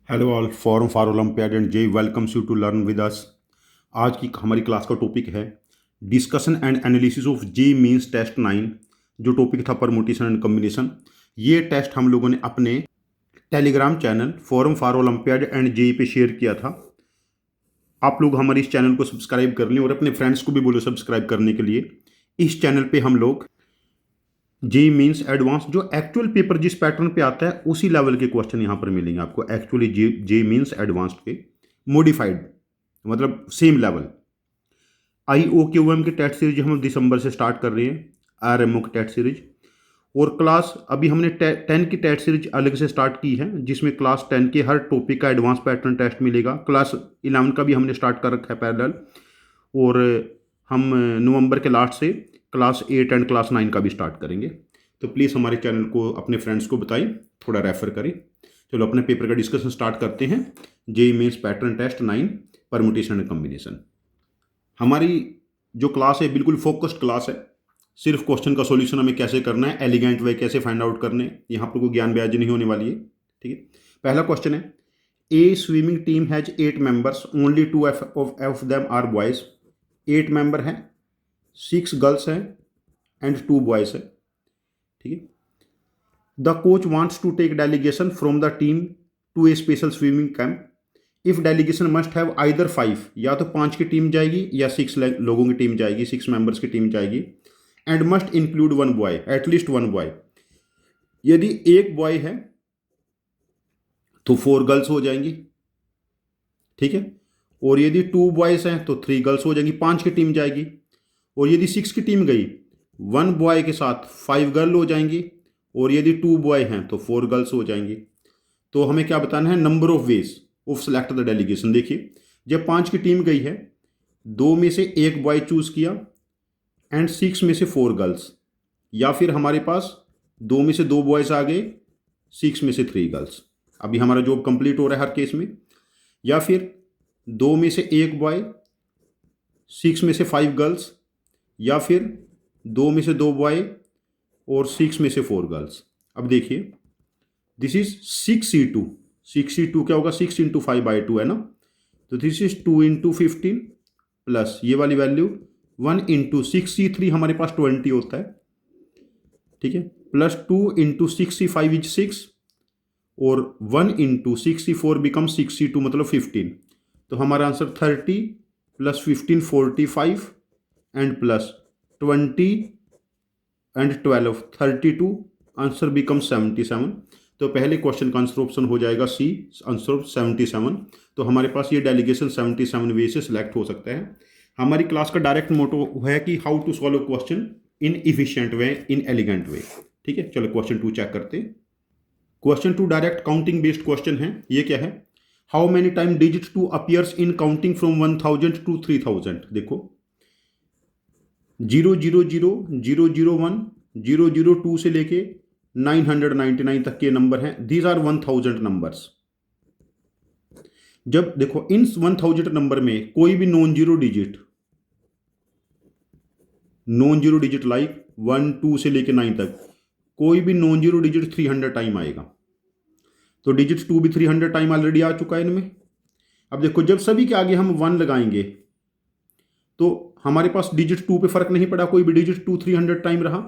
Hello all Forum for Olympiad and JEE welcomes you to learn with us. आज की हमारी class का topic है discussion and analysis of JEE Mains test 9। जो topic था permutation and combination. ये test हम लोगों ने अपने Telegram channel Forum for Olympiad and JEE पे शेयर किया था। आप लोग हमारे इस चैनल को सब्सक्राइब कर लें और अपने फ्रेंड्स को भी बोलो सब्सक्राइब करने के लिए। इस चैनल पे हम लोग जे मीन्स एडवांस जो एक्चुअल पेपर जिस पैटर्न पे आता है उसी लेवल के क्वेश्चन यहाँ पर मिलेंगे आपको। एक्चुअली जे मीन्स एडवांस्ड के मॉडिफाइड मतलब सेम लेवल। IOQM के टेस्ट सीरीज हम दिसंबर से स्टार्ट कर रहे हैं। RMO की टेस्ट सीरीज और क्लास अभी हमने 10 की टेस्ट सीरीज अलग से स्टार्ट की है, जिसमें क्लास 10 के हर टॉपिक का एडवांस पैटर्न टेस्ट मिलेगा। क्लास 11 का भी हमने स्टार्ट कर रखा है पैरेलल, और हम नवंबर के लास्ट से क्लास 8 एंड क्लास 9 का भी स्टार्ट करेंगे। तो प्लीज़ हमारे चैनल को अपने फ्रेंड्स को बताइए, थोड़ा रेफर करें। चलो अपने पेपर का डिस्कशन स्टार्ट करते हैं। JEE Mains pattern test 9 permutation and combination. हमारी जो क्लास है बिल्कुल फोकस्ड क्लास है। सिर्फ क्वेश्चन का सॉल्यूशन हमें कैसे करना है, एलिगेंट वे कैसे फाइंड आउट करने, यहाँ पर कोई ज्ञान ब्याज नहीं होने वाली है। ठीक है, पहला क्वेश्चन है a swimming team has 8 members, only 2 of them are boys. 8 member हैं, 6 गर्ल्स हैं एंड 2 बॉयज है। ठीक है, the coach wants to take delegation from the team to a special swimming camp. If delegation must have either 5, या तो 5 की team जाएगी या 6 लोगों की टीम जाएगी, 6 मेंबर्स की टीम जाएगी। And must include 1 boy, at least 1 boy. यदि एक बॉय है तो 4 गर्ल्स हो जाएंगी। ठीक है, और यदि 2 बॉयज हैं तो 3 गर्ल्स हो जाएंगी, 5 की टीम जाएगी। और यदि 6 की टीम गई, 1 बॉय के साथ 5 गर्ल हो जाएंगी, और यदि 2 बॉय हैं तो 4 गर्ल्स हो जाएंगी। तो हमें क्या बताना है, number of ways of select the delegation. देखिए, जब 5 की टीम गई है, 2 में से 1 बॉय चूज किया एंड 6 में से 4 गर्ल्स, या फिर हमारे पास 2 में से 2 बॉयज आ गए, 6 में से 3 गर्ल्स। अभी हमारा जॉब कंप्लीट हो रहा है हर केस में। या फिर 2 में से 1 बॉय, 6 में से 5 गर्ल्स, या फिर 2 में से 2 बॉय और 6 में से 4 गर्ल्स। अब देखिए, दिस इज 6C2। 6C2 क्या होगा, 6 इंटू 5/2 है ना। तो दिस इज 2 इंटू 15 प्लस ये वाली वैल्यू 1 इंटू 6C3 हमारे पास 20 होता है। ठीक है, प्लस 2 इंटू 6C5 इज 6, और 1 इंटू 6C4 बिकम 6C2 मतलब 15। तो हमारा answer 30 plus 15 45 and plus 20 and 12 32, answer become 77। तो पहले क्वेश्चन का आंसर ऑप्शन हो जाएगा सी, आंसर 77। तो हमारे पास ये डेलीगेशन 77 वे से सिलेक्ट हो सकता है। हमारी क्लास का डायरेक्ट मोटो है कि how to solve question in efficient way, in elegant way. ठीक है, चलो क्वेश्चन 2 चेक करते हैं। Question 2 direct counting based question है। ये क्या है, how many time digit 2 appears in counting from 1000 to 3000। देखो 0 0 0 0 0 1 0 0 2 से लेके 999 तक के नंबर हैं। These are 1000 numbers. जब देखो इन 1000 नंबर में कोई भी नॉन जीरो डिजिट लाइक 1 2 से लेके 9 तक, कोई भी नॉन जीरो डिजिट 300 टाइम आएगा। तो डिजिट 2 भी 300 टाइम ऑलरेडी आ चुका है इनमें। अब देखो, जब सभी के आगे हम 1 लगाएंगे तो हमारे पास डिजिट 2 पे फर्क नहीं पड़ा, कोई भी डिजिट 2 300 टाइम रहा।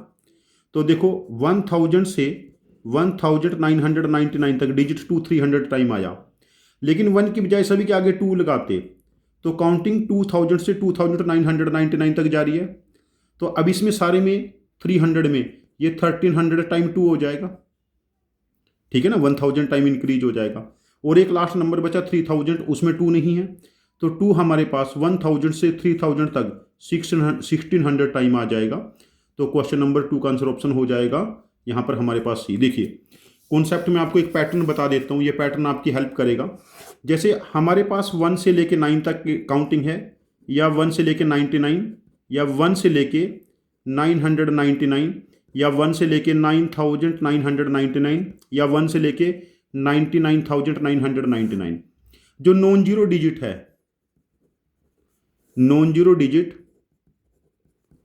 तो देखो 1000 से 1999 तक डिजिट 2 300 टाइम आया, लेकिन 1 की बजाय सभी के आगे 2 लगाते तो काउंटिंग 2000 से 2999 तक जारी है। तो अब इसमें सारे में 300 में ये 1300 टाइम 2 हो जाएगा। ठीक है ना, 1000 टाइम इंक्रीज हो जाएगा। और एक लास्ट नंबर बचा 3000, उसमें 2 नहीं है। तो 2 हमारे पास 1000 से 3000 तक 1600 टाइम आ जाएगा। तो क्वेश्चन नंबर 2 का आंसर ऑप्शन हो जाएगा यहाँ पर हमारे पास सी। देखिए कॉन्सेप्ट में आपको एक पैटर्न बता देता हूँ, ये पैटर्न आपकी हेल्प करेगा। जैसे हमारे पास 1 से लेके 9 तक की काउंटिंग है, या 1 से लेके 99, या 1 से लेके 999, या 1 से लेके 9999, या 1 से लेके 99999। जो नॉन जीरो डिजिट है, नॉन जीरो डिजिट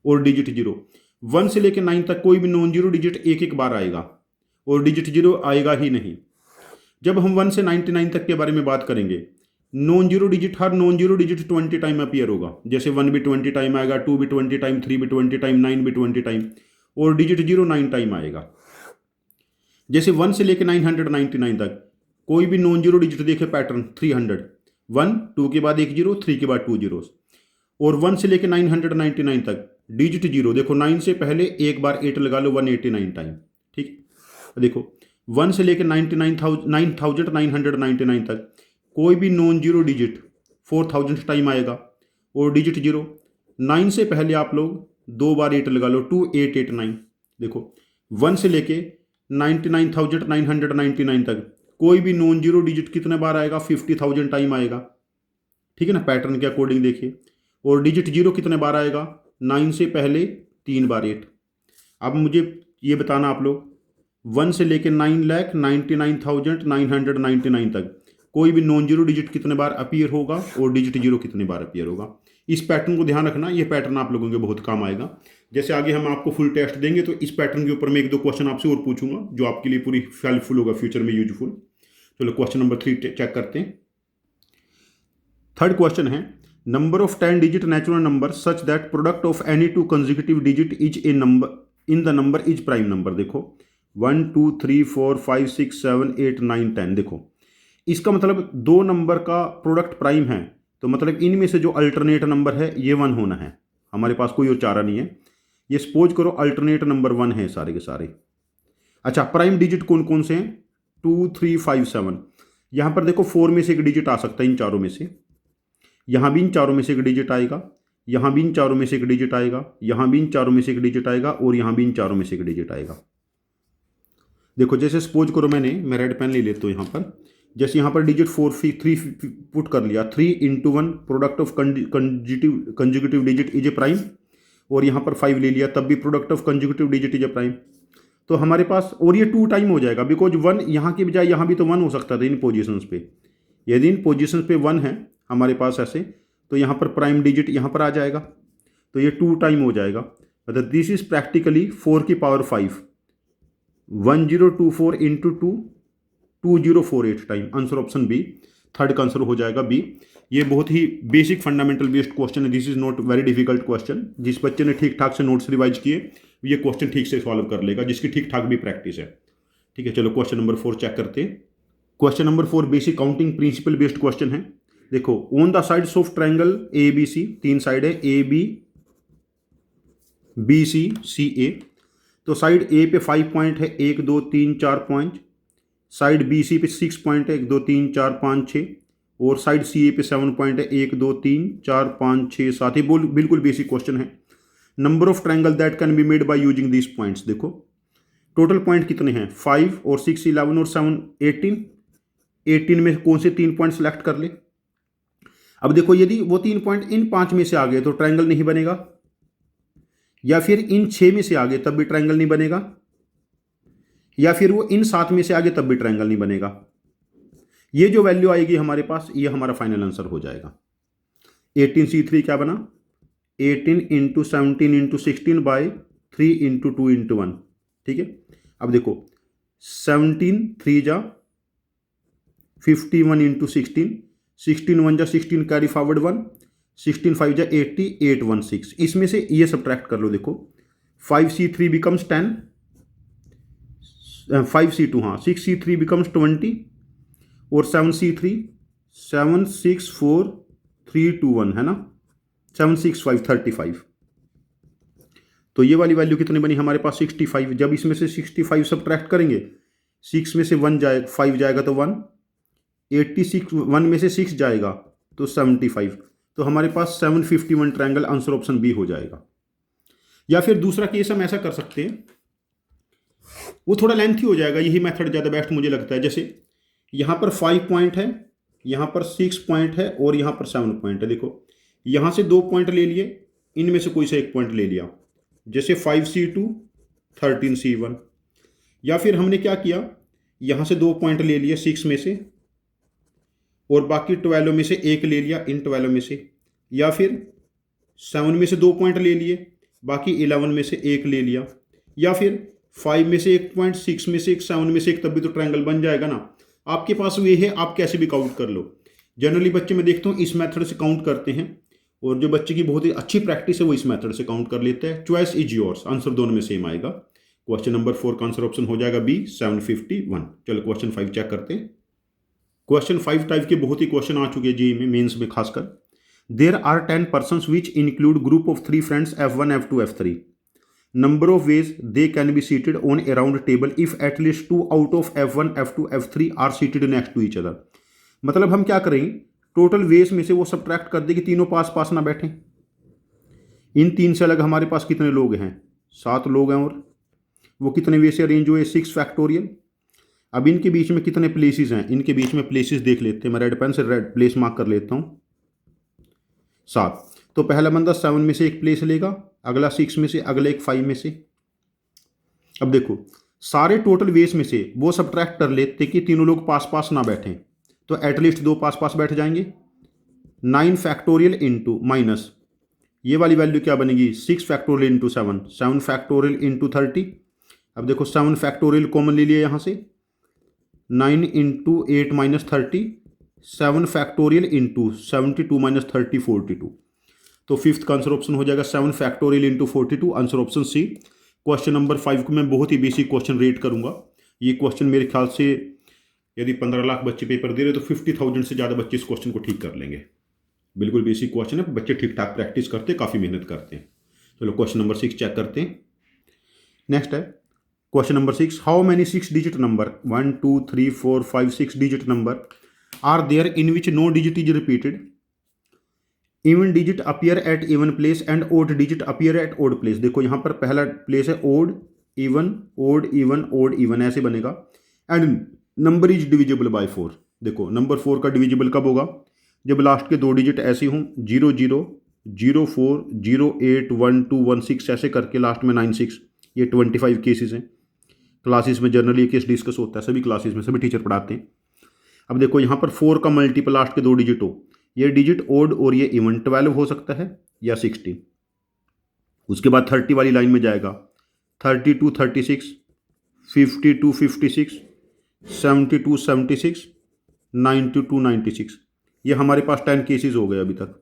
और डिजिट 0, 1 से लेके 9 तक कोई भी नॉन जीरो डिजिट एक एक बार आएगा, और डिजिट 0 आएगा ही नहीं। जब हम 1 से 99 तक के बारे में बात करेंगे, नॉन जीरो डिजिट, हर non zero digit 20 time appear होगा। जैसे 1 भी 20 टाइम आएगा, 2 भी 20 टाइम, 3 भी 20 टाइम, 9 भी 20 टाइम, और डिजिट 0 9 टाइम आएगा। जैसे 1 से लेकर 999 तक कोई भी नॉन जीरो डिजिट देखे पैटर्न 300, 1 2 के बाद एक जीरो, 3 के बाद 2 जीरो। और 1 से लेकर 999 तक डिजिट 0, देखो 9 से पहले एक बार 8 लगा लो, 189 टाइम। ठीक है, देखो 1 से लेकर 9999 तक कोई भी नॉन जीरो डिजिट 4000 टाइम आएगा, और डिजिट 0। 9 से पहले आप लोग 2 बार 8 लगा लो, 2889। देखो 1 से लेके 99,999 तक कोई भी नॉन जीरो डिजिट कितने बार आएगा, 50,000 टाइम आएगा। ठीक है ना, पैटर्न के अकॉर्डिंग देखिए। और डिजिट 0 कितने बार आएगा, 9 से पहले 3 बार 8। अब मुझे ये बताना आप लोग, 1 से लेके 9,99,999 तक कोई भी नॉन जीरो डिजिट कितने बार अपीयर होगा, और डिजिट 0 कितने बार अपीयर होगा। इस पैटर्न को ध्यान रखना, ये पैटर्न आप लोगों के बहुत काम आएगा। जैसे आगे हम आपको फुल टेस्ट देंगे तो इस पैटर्न के ऊपर मैं 1-2 क्वेश्चन आपसे और पूछूंगा जो आपके लिए पूरी हेल्पफुल होगा, फ्यूचर में यूजफुल। चलो क्वेश्चन नंबर 3 चेक करते हैं। थर्ड क्वेश्चन है, number of 10 digit natural number such that product of any 2 consecutive digit is a number in the number is prime number. देखो 1 2 3 4 5 6 7 8 9 10। देखो इसका मतलब 2 नंबर का प्रोडक्ट प्राइम है, तो मतलब इनमें से जो अल्टरनेट नंबर है ये 1 होना है। हमारे पास कोई और चारा नहीं है। ये सपोज करो अल्टरनेट नंबर 1 है सारे के सारे। अच्छा, प्राइम डिजिट कौन कौन से हैं, 2 3 5 7। यहाँ पर देखो 4 में से एक डिजिट आ सकता है इन चारों में से, यहाँ भी इन चारों में से एक डिजिट आएगा, यहाँ भी इन चारों में से एक डिजिट आएगा, यहाँ भी इन चारों में से एक डिजिट आएगा, और यहाँ भी इन चारों में से एक डिजिट आएगा। देखो जैसे सपोज करो मैं रेड पेन ले लेता हूँ यहाँ पर। जैसे यहाँ पर डिजिट 3 पुट कर लिया, 3 × 1 product of conjugative digit is a prime, और यहाँ पर 5 ले लिया तब भी product of conjugative digit is a prime. तो हमारे पास, और ये 2 टाइम हो जाएगा, बिकॉज 1 यहाँ की बजाय यहाँ भी तो 1 हो सकता था इन पोजिशंस पे। यदि इन पोजिशंस पे 1 है हमारे पास ऐसे, तो यहाँ पर प्राइम डिजिट यहाँ पर आ जाएगा, तो ये 2 टाइम हो जाएगा। मतलब दिस इज प्रैक्टिकली 4 की power 5, 1024 into 2, 2048 time. Answer option B, third का आंसर हो जाएगा बी। ये बहुत ही बेसिक फंडामेंटल बेस्ड क्वेश्चन है, this is not very difficult question. जिस बच्चे ने ठीक ठाक से नोट्स रिवाइज किए ये क्वेश्चन ठीक से सॉल्व कर लेगा, जिसकी ठीक ठाक भी प्रैक्टिस है। ठीक है, चलो क्वेश्चन नंबर 4 चेक करते हैं। Question number 4 basic counting principle based question है। देखो on the sides of triangle A B C, 3 side है ए बी बी सी सी ए। तो साइड ए पे 5 पॉइंट है, 1 2 3 4 पॉइंट। साइड बी सी पे 6 पॉइंट है, 1 2 3 4 5 6। और साइड सी ए पे 7 पॉइंट है, 1 2 3 4 5 6 7। ये बिल्कुल बेसिक क्वेश्चन है। Number of triangle that can be made by using this points. देखो टोटल पॉइंट कितने हैं, 5 और 6 11 और 7 18। 18 में कौन से 3 पॉइंट सेलेक्ट कर ले। अब देखो यदि वो 3 पॉइंट इन 5 में से आ गए तो ट्रायंगल नहीं बनेगा, या फिर इन 6 में से आ गए तब भी ट्रायंगल नहीं बनेगा, या फिर वो इन 7 में से आ गए तब भी ट्रायंगल नहीं बनेगा। ये जो वैल्यू आएगी हमारे पास, ये हमारा फाइनल आंसर हो जाएगा। 18C3 क्या बना, 18 × 17 × 16 बाय 3 × 2 × 1। ठीक है, अब देखो 17 3 जा 51 × 16, 16 1 जा 16 कैरी फॉरवर्ड 1, 16 5 जा 80, 8 1 6। इसमें से ये सब्ट्रैक्ट कर लो। देखो 5C3 बिकम्स 10, 5C2 हाँ 6C3 बिकम्स 20, और 7C3 7 6 4 3 2 1 है ना, 7 6 5 35। तो ये वाली वैल्यू कितनी बनी हमारे पास, 65। जब इसमें से 65 सब्ट्रैक्ट करेंगे, 6 में से 1 जाए 5 जाएगा तो 1, 86 1 में से 6 जाएगा तो 75। तो हमारे पास 751 ट्रायंगल, आंसर ऑप्शन बी हो जाएगा। या फिर दूसरा केस हम ऐसा कर सकते हैं, वो थोड़ा लेंथी हो जाएगा, यही मेथड ज़्यादा बेस्ट मुझे लगता है। जैसे यहाँ पर 5 पॉइंट है, यहाँ पर 6 पॉइंट है, और यहाँ पर 7 पॉइंट है। देखो यहाँ से 2 पॉइंट ले लिए, इनमें से कोई सा एक पॉइंट ले लिया, जैसे 5C2 13C1। या फिर हमने क्या किया, यहाँ से 2 पॉइंट ले लिए 6 में से, और बाकी 12 में से एक ले लिया इन 12 में से। या फिर 7 में से 2 पॉइंट ले लिए, बाकी 11 में से एक ले लिया। या फिर 5 में से एक पॉइंट, 6 में से एक, 7 में से एक, तब भी तो ट्रायंगल बन जाएगा ना। आपके पास वे है, आप कैसे भी काउंट कर लो। जनरली बच्चे मैं देखता हूँ इस मेथड से काउंट करते हैं, और जो बच्चे की बहुत ही अच्छी प्रैक्टिस है वो इस मेथड से काउंट कर लेते हैं। चॉइस इज योर्स, आंसर दोनों में सेम आएगा। क्वेश्चन नंबर 4 का आंसर ऑप्शन हो जाएगा बी 751। चलो क्वेश्चन 5 चेक करते हैं। क्वेश्चन 5 टाइप के बहुत ही क्वेश्चन आ चुके हैं जेईई में, मेंस में खासकर। There are 10 persons which include group of 3 friends F1 F2 F3। Number of ways they can be seated on a round table if at least 2 out of F1 F2 F3 are seated next to each other. मतलब हम क्या करेंगे, total veg में से वो subtract कर दे कि तीनों पास पास ना बैठे। इन 3 से अलग हमारे पास कितने लोग हैं, 7 लोग हैं, और वो कितने वे से अरेंज हुए, 6 फैक्टोरियल। अब इनके बीच में कितने प्लेसेस हैं, इनके बीच में प्लेसेस देख लेते हैं। मैं रेड पेन से रेड प्लेस मार्क कर लेता हूँ, 7। तो पहला बंदा 7 में से एक प्लेस लेगा, अगला 6 में से, अगला एक 5 में से। अब देखो सारे टोटल वेस में से वो सब्ट्रैक्ट कर लेते कि तीनों लोग पास पास ना बैठें, तो एटलीस्ट 2 पास पास बैठ जाएंगे। 9 फैक्टोरियल इंटू माइनस ये वाली वैल्यू क्या बनेगी, 6 फैक्टोरियल इंटू 7, 7 फैक्टोरियल इंटू 30। अब देखो 7 फैक्टोरियल कॉमन ले लिया यहाँ से, 9 into 8 minus 30, 7 factorial into 72 minus 30 42। तो फिफ्थ का आंसर ऑप्शन हो जाएगा 7 factorial into 42, answer option C. Question number 5 को मैं बहुत ही बेसिक क्वेश्चन रेट करूंगा। ये क्वेश्चन मेरे ख्याल से यदि 15 लाख बच्चे पेपर दे रहे तो 50,000 से ज़्यादा बच्चे इस क्वेश्चन को ठीक कर लेंगे। बिल्कुल बेसिक क्वेश्चन है, बच्चे ठीक ठाक प्रैक्टिस करते, काफ़ी मेहनत करते हैं। चलो क्वेश्चन नंबर 6 चेक करते हैं। नेक्स्ट है question number 6, how many 6 digit number 1 2 3 4 5 6 digit number are there in which no digit is repeated. Even digit appear at even place and odd digit appear at odd place. देखो यहाँ पर पहला place है odd even odd even odd even, ऐसे बनेगा। And number is divisible by 4। देखो number 4 का divisible कब होगा, जब लास्ट के 2 डिजिट ऐसे हों, 0 0 0 4 0 8 1 2 1 6 ऐसे करके लास्ट में 9 6। ये 25 केसेस हैं। क्लासेस में जनरली ये केस डिस्कस होता है, सभी क्लासेस में सभी टीचर पढ़ाते हैं। अब देखो यहाँ पर 4 का मल्टीपल लास्ट के 2 डिजिट हो, ये डिजिट ओड और ये इवन, 12 हो सकता है या 16। उसके बाद 30 वाली लाइन में जाएगा, 32 36, 52 56, 72 76, 92 96। ये हमारे पास 10 केसेस हो गए अभी तक।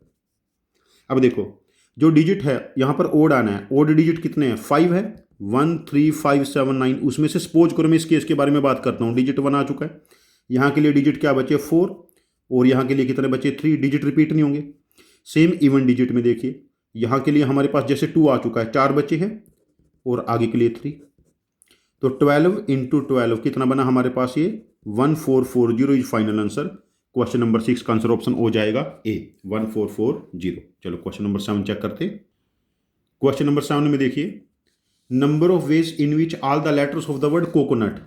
अब देखो जो डिजिट है यहाँ पर ओड आना है, ओड डिजिट कितने हैं, 5 है, 1 3 5 7 9। उसमें से सपोज करो मैं इस केस के बारे में बात करता हूँ, डिजिट 1 आ चुका है, यहाँ के लिए डिजिट क्या बचे 4, और यहाँ के लिए कितने बचे 3। डिजिट रिपीट नहीं होंगे। सेम इवन डिजिट में देखिए यहाँ के लिए हमारे पास जैसे 2 आ चुका है, 4 बचे हैं, और आगे के लिए 3। तो 12 इंटू 12 कितना बना हमारे पास, ये 1440 is final answer. Question number 6 का आंसर ऑप्शन हो जाएगा ए 1440। चलो क्वेश्चन नंबर 7 चेक करते हैं। क्वेश्चन नंबर 7 में देखिए, number of ways in which all the letters of the word coconut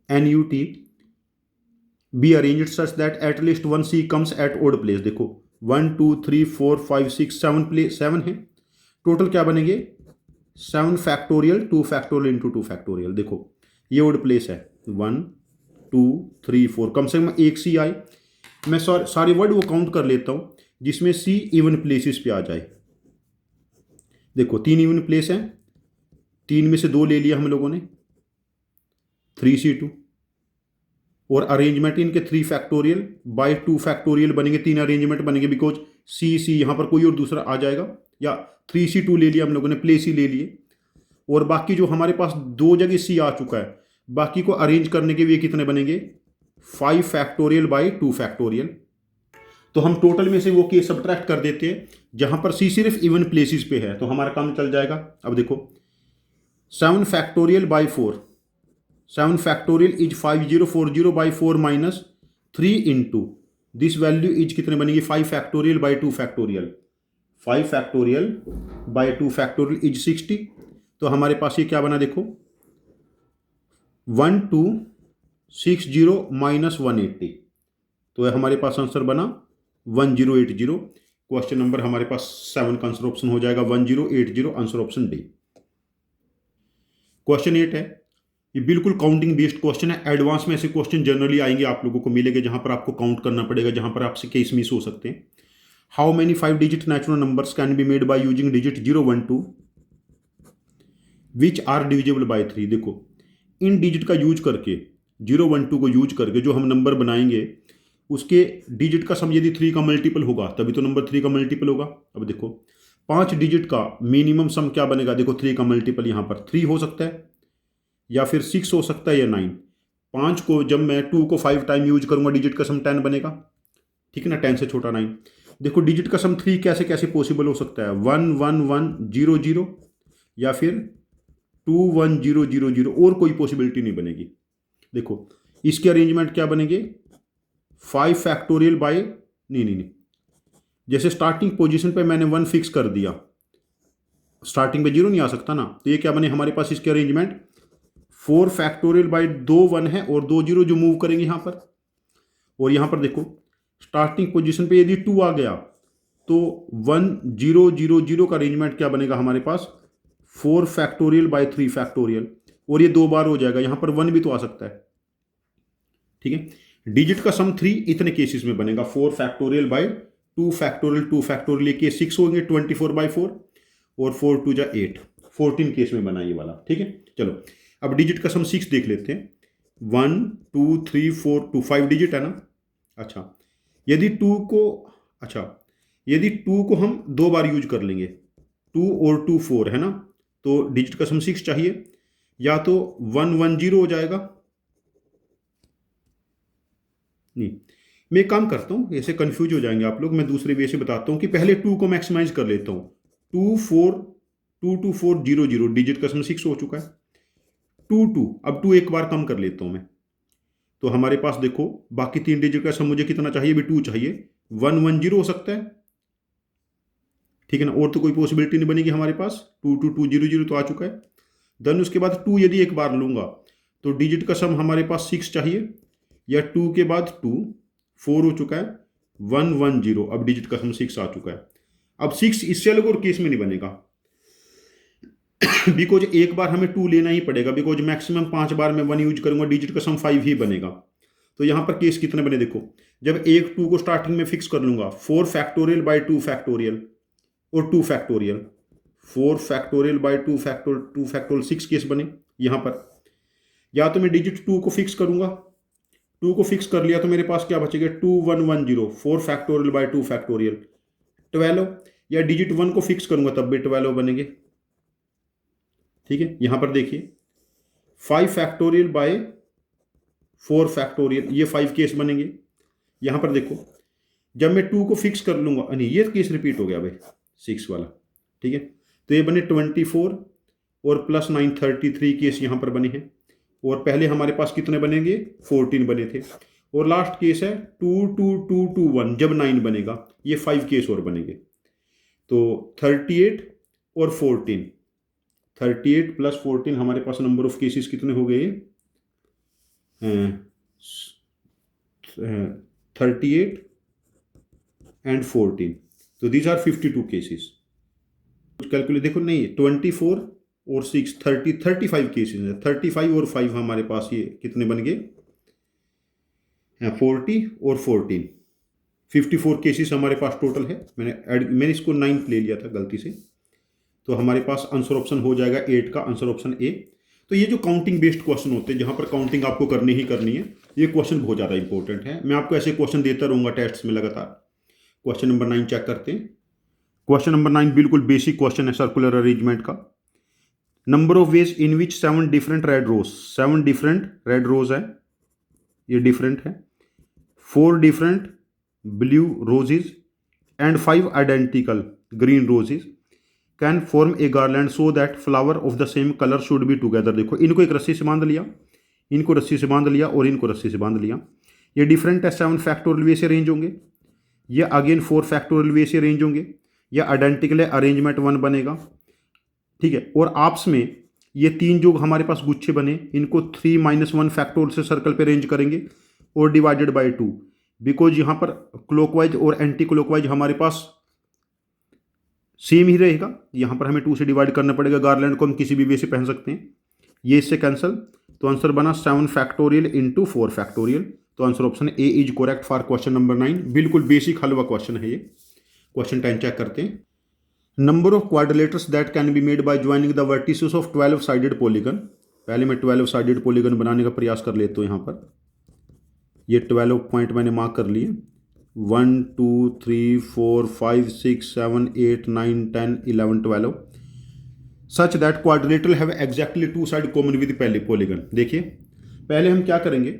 COCONUT be arranged such that at least one C comes at odd place। देखो 1 2 3 4 5 6 7 place 7 है, total क्या बनेंगे 7 factorial 2 factorial into 2 factorial. देखो ये odd place है, 1 2 3 4, कम से कम एक सी आए। मैं सारे वर्ड वो काउंट कर लेता हूँ जिसमें सी इवन प्लेसेस पे आ जाए। देखो 3 इवन प्लेस हैं, 3 में से 2 ले लिया हम लोगों ने, 3C2, और अरेंजमेंट इनके 3 फैक्टोरियल बाय 2 फैक्टोरियल बनेंगे, 3 अरेंजमेंट बनेंगे, बिकॉज सी यहाँ पर कोई और दूसरा आ जाएगा, या 3C2 ले लिया हम लोगों ने, प्लेस ही ले लिए। और बाकी जो हमारे पास 2 जगह सी आ चुका है, बाकी को अरेंज करने के लिए कितने बनेंगे 5 फैक्टोरियल बाय 2 फैक्टोरियल। तो हम टोटल में से वो केस सब्ट्रैक्ट कर देते हैं जहां पर सी सिर्फ इवन प्लेसेस पे है, तो हमारा काम चल जाएगा। अब देखो 7 factorial by 4, 7 factorial is 5040 by 4 minus 3 into this value is कितने बनेगी 5 factorial by 2 factorial, 5 factorial by 2 factorial is 60। तो हमारे पास ये क्या बना देखो 1260 माइनस 180, तो हमारे पास आंसर बना 1080। क्वेश्चन नंबर हमारे पास 7 का आंसर ऑप्शन हो जाएगा 1080, आंसर ऑप्शन डी। क्वेश्चन 8 है, ये बिल्कुल काउंटिंग बेस्ड क्वेश्चन है। एडवांस में ऐसे क्वेश्चन जनरली आएंगे, आप लोगों को मिलेंगे जहां पर आपको काउंट करना पड़ेगा, जहां पर आपसे केस मिस हो सकते हैं। How many 5 digit natural numbers can be made by using digit 0 1 2। Which are divisible by 3। देखो इन डिजिट का यूज करके 0 1 2 को यूज करके जो हम नंबर बनाएंगे उसके डिजिट का सम यदि 3 का मल्टीपल होगा तभी तो नंबर 3 का मल्टीपल होगा। अब देखो 5 डिजिट का मिनिमम सम क्या बनेगा, देखो 3 का मल्टीपल यहाँ पर 3 हो सकता है या फिर 6 हो सकता है या 9। 5 को जब मैं 2 को 5 टाइम यूज करूंगा डिजिट का सम 10 बनेगा, ठीक है ना, 10 से छोटा 9। देखो डिजिट का सम 3 कैसे कैसे पॉसिबल हो सकता है, 1 1 1 0 0 या फिर 2 1 0 0 0, और कोई पॉसिबिलिटी नहीं बनेगी। देखो इसके अरेंजमेंट क्या बनेंगे, 5 फैक्टोरियल बाय नहीं, जैसे स्टार्टिंग पोजीशन पे मैंने 1 फिक्स कर दिया, स्टार्टिंग पे 0 नहीं आ सकता ना, तो ये क्या बने हमारे पास इसके अरेंजमेंट 4 फैक्टोरियल बाय 2 1 है और 2 0 जो मूव करेंगे यहाँ पर। और यहाँ पर देखो स्टार्टिंग पोजीशन पे यदि 2 आ गया तो 1 0 0 0 का अरेंजमेंट क्या बनेगा हमारे पास 4 फैक्टोरियल बाय 3 फैक्टोरियल, और ये 2 बार हो जाएगा, यहाँ पर 1 भी तो आ सकता है, ठीक है। डिजिट का सम 3 इतने केसेस में बनेगा, 4 फैक्टोरियल बाय 2 फैक्टोरियल 2 फैक्टोरियल, ये केस 6 होंगे 24 बाय 4 और 4 2 जा 8, 14 केस में बना ये वाला, ठीक है। चलो अब डिजिट का सम 6 देख लेते हैं, 1 2 3 4 2, 5 डिजिट है ना। अच्छा यदि 2 को हम 2 बार यूज कर लेंगे, 2 और 2 4 है ना, तो डिजिट का सम 6 चाहिए, या तो 1 1 0 हो जाएगा, नहीं मैं एक काम करता हूँ, ऐसे कंफ्यूज हो जाएंगे आप लोग, मैं दूसरे वे से बताता हूँ कि पहले 2 को मैक्सिमाइज कर लेता हूँ, 2 4 2 2 4 0 0, डिजिट का सम 6 हो चुका है, 2 2, अब 2 एक बार कम कर लेता हूँ मैं, तो हमारे पास देखो बाकी 3 डिजिट का सम मुझे कितना चाहिए, भी 2 चाहिए, 1 1 0 हो सकता है, ठीक है ना, और तो कोई पॉसिबिलिटी नहीं बनेगी हमारे पास, 2 2 2 0 0 तो आ चुका है। देन उसके बाद 2 यदि एक बार लूंगा तो डिजिट का सम हमारे पास 6 चाहिए, या 2 के बाद 2 4 हो चुका है, 1 1 0, अब डिजिट का सम 6 आ चुका है। अब 6 इससे अलग और केस में नहीं बनेगा बिकॉज एक बार हमें 2 लेना ही पड़ेगा, बिकॉज मैक्सिमम 5 बार मैं 1 यूज करूंगा, डिजिट का सम 5 ही बनेगा। तो यहां पर केस कितने बने, देखो जब एक 2 को स्टार्टिंग में फिक्स कर लूंगा, 4 फैक्टोरियल बाय 2 फैक्टोरियल और 2 factorial, 4 factorial by 2 factorial 6 case बने यहां पर। या तो मैं डिजिट 2 को फिक्स करूंगा, 2 को फिक्स कर लिया तो मेरे पास क्या बचेगा, 2 1 1 0, 4 फैक्टोरियल बाय 2 फैक्टोरियल 12, या डिजिट 1 को फिक्स करूंगा तब भी 12 बनेंगे, ठीक है। यहां पर देखिए 5 फैक्टोरियल बाय 4 फैक्टोरियल, ये 5 केस बनेंगे। यहां पर देखो जब मैं 2 को फिक्स कर लूंगा, नहीं ये केस रिपीट हो गया भाई 6 वाला, ठीक है, तो ये बने 24 और प्लस 9 33 केस यहां पर बने हैं, और पहले हमारे पास कितने बनेंगे 14 बने थे, और लास्ट केस है 2 2 2 2 1, जब 9 बनेगा ये 5 केस और बनेंगे, तो 38 और 14, 38 प्लस 14 हमारे पास नंबर ऑफ केसेस कितने हो गए, 38 एंड 14, तो दीज आर 52 केसेस। कैलकुलेट देखो, नहीं 24 और 6 35 केसेस है, 35 और 5 हमारे पास ये कितने बन गए, 40 और 14, 54 केसेस हमारे पास टोटल है। मैंने इसको 9 ले लिया था गलती से, तो हमारे पास आंसर ऑप्शन हो जाएगा 8 का आंसर ऑप्शन ए। तो ये जो काउंटिंग बेस्ड क्वेश्चन होते हैं जहां पर काउंटिंग आपको करनी ही करनी है, ये क्वेश्चन बहुत ज़्यादा इंपॉर्टेंट है, मैं आपको ऐसे क्वेश्चन देता रहूँगा टेस्ट्स में लगातार। क्वेश्चन नंबर 9 चेक करते हैं। क्वेश्चन नंबर 9 बिल्कुल बेसिक क्वेश्चन है सर्कुलर अरेंजमेंट का। Number of ways in which 7 different red rose, 7 different red rose है, ये डिफरेंट है, 4 different blue roses and 5 identical green roses can form a garland so that flower of the same colour should be together. देखो इनको एक रस्सी से बांध लिया, इनको रस्सी से बांध लिया और इनको रस्सी से बांध लिया, ये डिफरेंट है, 7 फैक्टोरियल वे से अरेंज होंगे, ये अगेन 4 फैक्टोरियल वे से अरेंज होंगे, या आइडेंटिकल है, अरेंजमेंट 1 बनेगा, ठीक है। और आपस में ये 3 जो हमारे पास गुच्छे बने इनको 3 - 1 फैक्टोरियल से सर्कल पे अरेंज करेंगे और डिवाइडेड बाय 2, बिकॉज यहाँ पर क्लॉकवाइज और एंटी क्लॉकवाइज हमारे पास सेम ही रहेगा, यहाँ पर हमें 2 से डिवाइड करना पड़ेगा, गार्लैंड को हम किसी भी वे से पहन सकते हैं, ये इससे कैंसिल, तो आंसर बना 7 फैक्टोरियल इंटू 4 फैक्टोरियल, तो answer option A is correct for question number 9। बिल्कुल बेसिक हलवा क्वेश्चन है ये। क्वेश्चन 10 चेक करते हैं। Number of quadrilaterals that can be made by joining the vertices of 12 sided polygon. पहले मैं 12 साइडेड पॉलीगन बनाने का प्रयास कर लेता हूँ। यहाँ पर ये 12 पॉइंट मैंने मार्क कर लिए, 1 2 3 4 5 6 7 8 9 10 11 12 such that quadrilateral have exactly two side common with पहले पॉलीगन। देखिए पहले हम क्या करेंगे,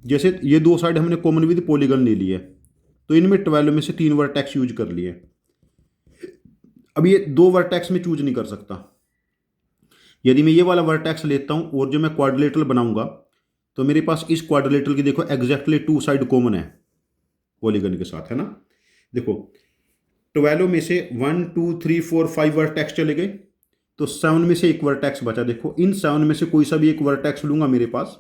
जैसे ये दो साइड हमने कॉमन विद पॉलीगन ले लिया है, तो इनमें 12 में से 3 वर्टेक्स यूज कर लिए। अब ये 2 वर्टेक्स में चूज नहीं कर सकता। यदि मैं ये वाला वर्टेक्स लेता हूं और जो मैं क्वाड्रिलेटरल बनाऊंगा, तो मेरे पास इस क्वाड्रिलेटरल की देखो एग्जैक्टली टू साइड कॉमन है पॉलीगन के साथ, है ना। देखो 12 में से 1 2 3 4 5 वर्टेक्स चले गए, तो 7 में से एक वर्टेक्स बचा। देखो इन 7 में से कोई सा भी एक वर्टेक्स लूंगा मेरे पास,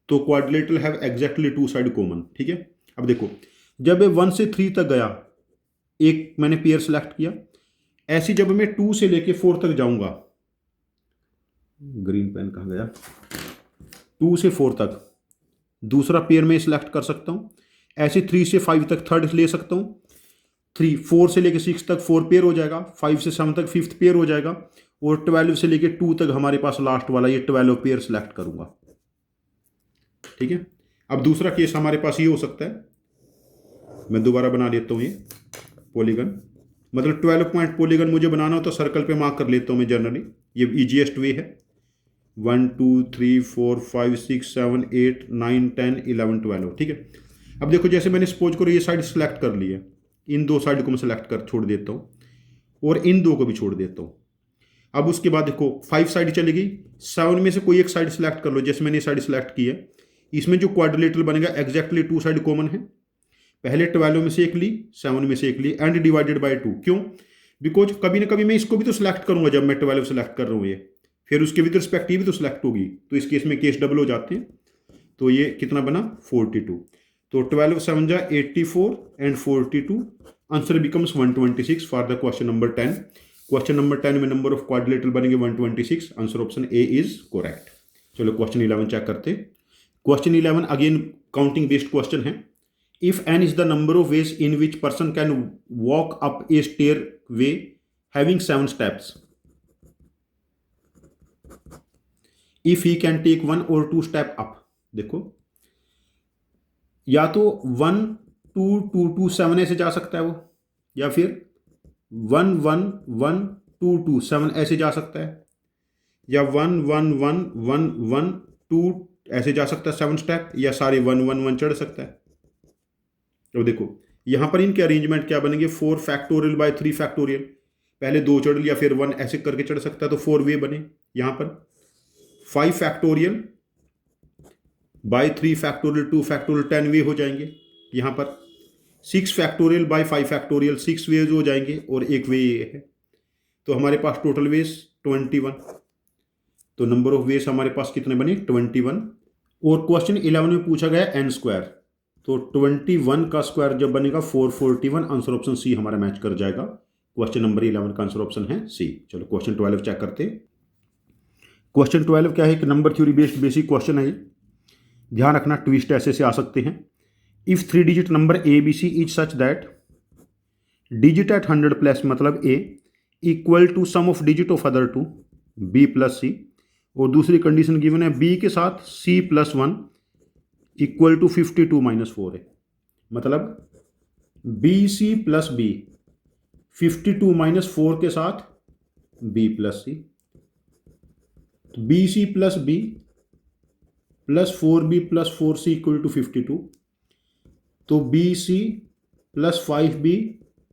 तो quadrilateral have exactly two side common. ठीक है, अब देखो जब मैं 1 से 3 तक गया, एक मैंने पेयर सेलेक्ट किया। ऐसे जब मैं 2 से लेके 4 तक जाऊंगा, ग्रीन पेन कहाँ गया, 2 से 4 तक दूसरा पेयर में सिलेक्ट कर सकता हूं। ऐसे 3 से 5 तक थर्ड ले सकता हूं। 4 से लेके 6 तक 4 पेयर हो जाएगा, 5 से 7 तक 5th पेयर हो जाएगा, और 12 से लेके 2 तक हमारे पास लास्ट वाला ये 12 पेयर सिलेक्ट करूंगा। ठीक है, अब दूसरा केस हमारे पास ये हो सकता है, मैं दोबारा बना लेता हूं ये पॉलीगन, मतलब 12 पॉइंट पॉलीगन मुझे बनाना हो तो सर्कल पे मार्क कर लेता हूं मैं जनरली, ये इजीएस्ट वे है। 1 2 3 4 5 6 7 8 9 10 11 12। ठीक है, अब देखो जैसे मैंने सपोज करो ये साइड सेलेक्ट कर ली है, इन 2 साइड को मैं सेलेक्ट कर छोड़ देता हूं और इन 2 को भी छोड़ देता हूं। अब उसके बाद देखो 5 साइड चली गई, 7 में से कोई एक साइड सेलेक्ट कर लो, जैसे मैंने ये साइड सेलेक्ट की है। इसमें जो क्वाड्रिलेटरल बनेगा एग्जैक्टली टू साइड कॉमन है। पहले 12 में से एक ली, 7 में से एक ली, एंड डिवाइडेड बाय 2। क्यों? बिकॉज कभी ना कभी मैं इसको भी तो सिलेक्ट करूंगा जब मैं 12 सेलेक्ट कर रहा हूँ, ये फिर उसके विद रिस्पेक्ट ये भी तो सिलेक्ट होगी, तो इस केस में केस डबल हो जाते हैं। तो ये कितना बना 42। तो 12 7 जा 84 and 42, answer becomes 126 for the question number 10। Question number 10 में नंबर ऑफ क्वाड्रिलेटरल बनेंगे 126, answer option A is correct. चलो क्वेश्चन 11 चेक करते। Question 11 again counting based question है। If n is the number of ways in which person can walk up a stairway having 7 steps, if he can take 1 or 2 step up, देखो या तो 1 2 2 2 7 ऐसे जा सकता है वो, या फिर 1 1 1 2 2 7 ऐसे जा सकता है, या 1 1 1 1 1 2 ऐसे जा सकता है 7 स्टेप, या सारे 1 1 1 चढ़ सकता है। तो देखो यहां पर इनके अरेंजमेंट क्या बनेंगे, 4 फैक्टोरियल बाय 3 फैक्टोरियल, पहले 2 चढ़ लिया फिर 1 ऐसे करके चढ़ सकता है, तो 4 वे बने। यहां पर 5 फैक्टोरियल बाय 3 फैक्टोरियल 2 फैक्टोरियल 10 वे हो जाएंगे। यहां पर 6 फैक्टोरियल बाय 5 फैक्टोरियल 6 वेज हो जाएंगे, और एक वे ये है। तो हमारे पास टोटल वेज 21। तो नंबर ऑफ वेज हमारे पास कितने बने 21। और क्वेश्चन 11 में पूछा गया एन स्क्वायर, तो 21 का स्क्वायर जब बनेगा 441, आंसर ऑप्शन सी हमारा मैच कर जाएगा। क्वेश्चन नंबर 11 का आंसर ऑप्शन है सी। चलो क्वेश्चन 12 चेक करते हैं। क्वेश्चन 12 क्या है कि number theory based basic question है। ध्यान रखना ट्विस्ट ऐसे से आ सकते हैं। If 3 digit number A B C is such that digit at 100 plus मतलब A equal to sum of digit of other two B plus C, और दूसरी कंडीशन गिवन है बी के साथ C plus 1 equal to 52 minus 4 है। मतलब B C plus B 52 minus 4 के साथ बी प्लस सी, तो B C plus B plus 4b plus 4c equal to 52, तो B C plus 5b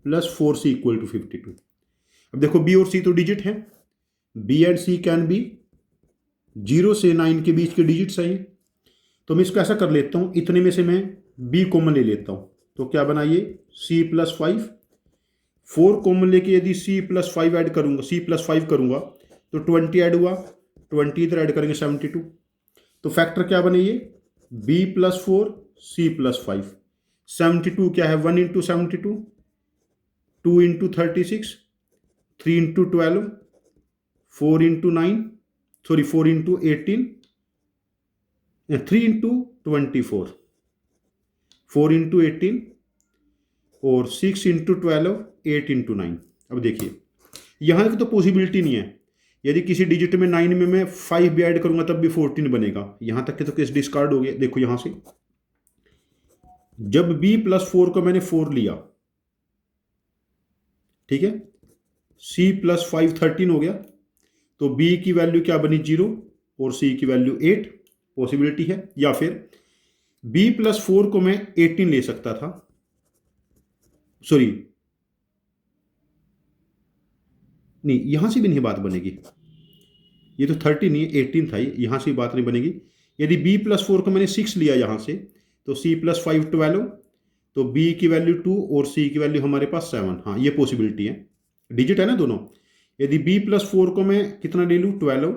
plus 4c equal to 52। अब देखो B और C तो डिजिट है, B and C can be 0 से 9 के बीच के डिजिट सही। तो मैं इसको ऐसा कर लेता हूँ, इतने में से मैं b कॉमन ले लेता हूँ, तो क्या बना ये c प्लस 5, 4 कॉमन लेके यदि c प्लस 5 ऐड करूँगा, c प्लस 5 करूँगा तो 20 ऐड हुआ, 20 इधर ऐड करेंगे 72, तो फैक्टर क्या बने ये b प्लस 4 c प्लस 5। 72 क्या है 1 into 72, 2 into 36, 3 into 12, 4 into 9, sorry 4 into 18, 3 into 24, 4 into 18 और 6 इंटू 12, 8 इंटू 9। अब देखिए यहाँ की तो पॉसिबिलिटी नहीं है, यदि किसी डिजिट में 9 में मैं 5 भी ऐड करूंगा तब भी 14 बनेगा, यहाँ तक के तो केस डिस्कार्ड हो गया। देखो यहाँ से जब b प्लस 4 को मैंने 4 लिया, ठीक है, c प्लस 5 13 हो गया, तो b की वैल्यू क्या बनी 0 और c की वैल्यू 8, पॉसिबिलिटी है। या फिर b प्लस 4 को मैं 18 ले सकता था, सॉरी नहीं, यहां से भी नहीं बात बनेगी, ये तो 30 नहीं 18 था, यहां से बात नहीं बनेगी। यदि b प्लस 4 को मैंने 6 लिया यहां से, तो c प्लस 5 12, तो b की वैल्यू 2 और c की वैल्यू हमारे पास 7। हाँ ये पॉसिबिलिटी है, डिजिट है ना दोनों। यदि b प्लस 4 को मैं कितना ले लूँ 12,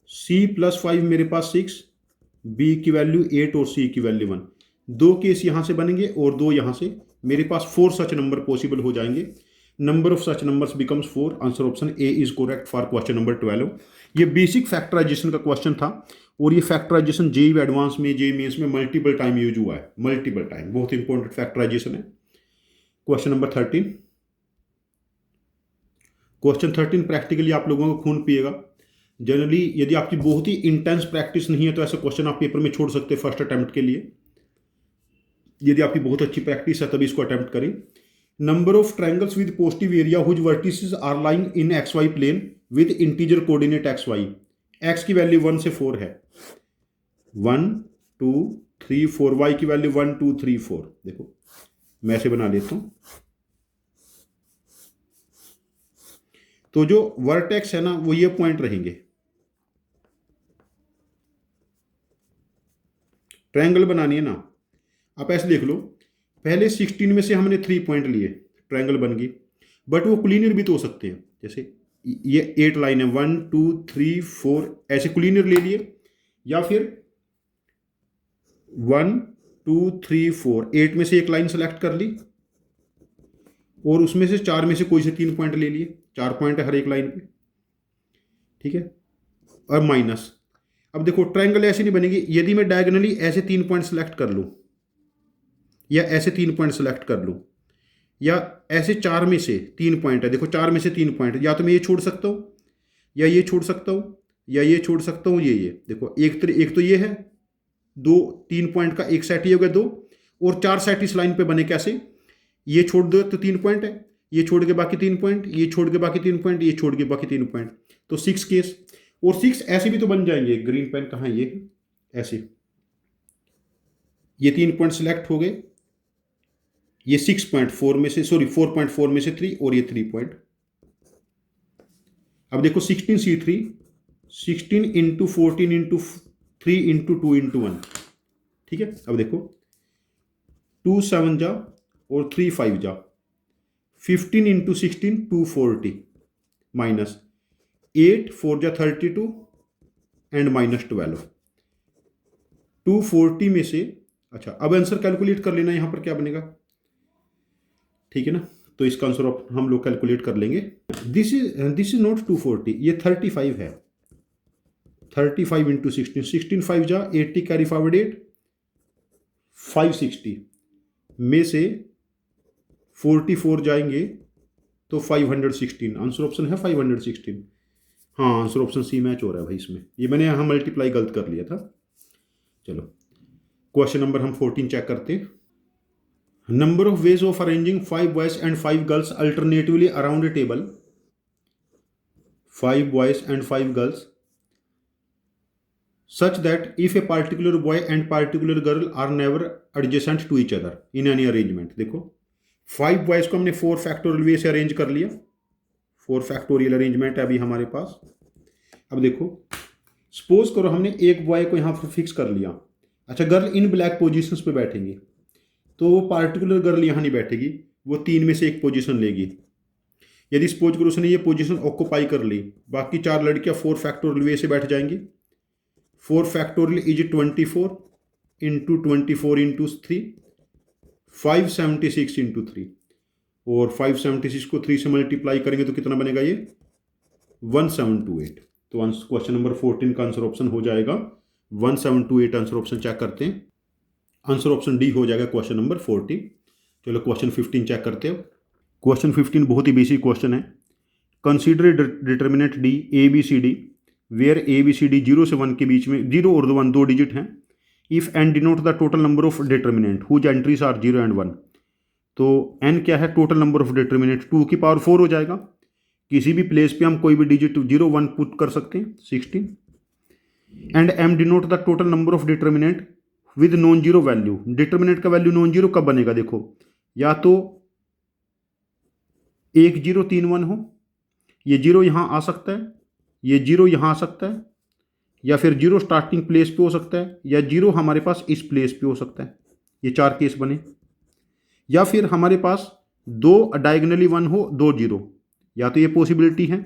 c प्लस 5 मेरे पास 6, b की वैल्यू 8 और c की वैल्यू 1, दो केस यहाँ से बनेंगे और दो यहाँ से, मेरे पास 4 सच नंबर पॉसिबल हो जाएंगे। Number of such numbers becomes 4। Answer option A is correct for question number 12। ये बेसिक फैक्टराइजेशन का क्वेश्चन था और ये फैक्टराइजेशन जेईई एडवांस में, जेईई मेंस में मल्टीपल टाइम यूज हुआ है, मल्टीपल टाइम, बहुत इंपॉर्टेंट फैक्टराइजेशन है। क्वेश्चन नंबर 13, क्वेश्चन 13 प्रैक्टिकली आप लोगों को खून पिएगा। जनरली यदि आपकी बहुत ही इंटेंस प्रैक्टिस नहीं है तो ऐसा क्वेश्चन आप पेपर में छोड़ सकते हैं फर्स्ट अटेम्प्ट के लिए। यदि आपकी बहुत अच्छी प्रैक्टिस है तभी इसको अटेम्प्ट करें। Number of triangles with positive area whose vertices are lying in X Y plane with integer coordinate X Y. X की वैल्यू 1 से 4 है, 1 2 3 4, वाई की वैल्यू 1 2 3 4। देखो मैं ऐसे बना लेता हूं, तो जो वर्टेक्स है ना वो ये पॉइंट रहेंगे। ट्रायंगल बनानी है ना, आप ऐसे देख लो, पहले 16 में से हमने 3 पॉइंट लिए, ट्रायंगल बन गई, बट वो कोलिनियर भी तो हो सकते हैं। जैसे ये 8 लाइन है, 1 2 3 4, ऐसे कोलिनियर ले लिए, या फिर 1 2 3 4, 8 में से एक लाइन सेलेक्ट कर ली और उसमें से 4 में से कोई से 3 पॉइंट ले लिए, 4 पॉइंट है हर एक लाइन पे, ठीक है, और माइनस। अब देखो ट्रायंगल ऐसे नहीं बनेगी, यदि मैं डायगोनली ऐसे 3 पॉइंट सेलेक्ट कर लूं या ऐसे 3 पॉइंट सेलेक्ट कर लूं, या ऐसे 4 में से 3 पॉइंट है, देखो 4 में से 3 पॉइंट, या तो मैं ये छोड़ सकता हूं, या ये छोड़ सकता हूं, या ये छोड़ सकता हूं, ये देखो एक तो ये है, 3 पॉइंट का एक सेट ये हो गया 2, और 4 सेट इस लाइन पे बने कैसे, ये छोड़ दो तो 3 पॉइंट है, ये छोड़ के बाकी 3 पॉइंट, ये छोड़ के बाकी 3 पॉइंट, ये छोड़ के बाकी 3 पॉइंट, तो 6 केस। और 6 ऐसे भी तो बन जाएंगे, ग्रीन पेन कहाँ है, ये ऐसे, ये 3 पॉइंट सेलेक्ट हो गए, ये 6.4 में से, सॉरी 4.4 में से 3, और ये 3 पॉइंट। अब देखो 16C3, 16 into 14 into 3 into 2 into 1, ठीक है। अब देखो 2 7 जा और 3 5 जा, 15 इंटू 16 240, माइनस 8 4 जा 32 एंड माइनस 12, 240 में से, अच्छा अब आंसर कैलकुलेट कर लेना, यहां पर क्या बनेगा, ठीक है ना, तो इसका आंसर हम लोग कैलकुलेट कर लेंगे। दिस इज नॉट 240, ये 35 है, 35 इंटू 16, 16 5 जा 80 कैरी फॉरवर्ड 8, 560 में से 44 जाएंगे तो 516, आंसर ऑप्शन है 516। हाँ आंसर ऑप्शन सी मैच हो रहा है भाई इसमें, ये मैंने यहाँ मल्टीप्लाई गलत कर लिया था। चलो क्वेश्चन नंबर हम 14 चेक करते हैं। Number of ways of arranging 5 boys and 5 girls alternatively around a table, 5 boys and 5 girls such that if a particular boy and particular girl are never adjacent to each other in any arrangement। देखो 5 boys को हमने 4 factorial वे से arrange कर लिया, 4 factorial arrangement है अभी हमारे पास। अब देखो सपोज करो हमने एक बॉय को यहाँ पर फिक्स कर लिया, अच्छा गर्ल इन ब्लैक पोजिशंस पे बैठेंगी, तो वो पार्टिकुलर गर्ल यहाँ नहीं बैठेगी, वो 3 में से एक पोजीशन लेगी। यदि सपोज करो उसने ये पोजीशन ऑक्यूपाई कर ली, बाकी 4 लड़कियाँ 4 फैक्टोरियल वे से बैठ जाएंगी। 4 factorial is 24 into 24 into 3, 576 into 3, और 576 को 3 से मल्टीप्लाई करेंगे तो कितना बनेगा, ये 1728। तो क्वेश्चन नंबर 14 का आंसर ऑप्शन हो जाएगा 1728। आंसर ऑप्शन चेक करते हैं, आंसर ऑप्शन डी हो जाएगा क्वेश्चन नंबर 14। चलो क्वेश्चन 15 चेक करते हैं। क्वेश्चन 15 बहुत ही बेसिक क्वेश्चन है। Consider determinant D A B C D where A B C D 0 से 1 के बीच में 0 और 1 दो डिजिट हैं। If N denote the total number of determinant whose entries are 0 and 1। तो एन क्या है? टोटल नंबर ऑफ डिटर्मिनेंट 2 की पावर 4 हो जाएगा। किसी भी प्लेस पे हम कोई भी डिजिट 0 1 पुट कर सकते हैं, 16। And M denote the total number of determinant with non zero value. Determinant का वैल्यू नॉन जीरो कब बनेगा? देखो, या तो 1 0 3 1 हो, ये 0 यहाँ आ सकता है, ये 0 यहाँ आ सकता है, या फिर 0 स्टार्टिंग प्लेस पे हो सकता है, या 0 हमारे पास इस प्लेस पे हो सकता है। ये 4 केस बने। या फिर हमारे पास 2 डायगनली 1 हो, 2 0, या तो ये पॉसिबिलिटी है,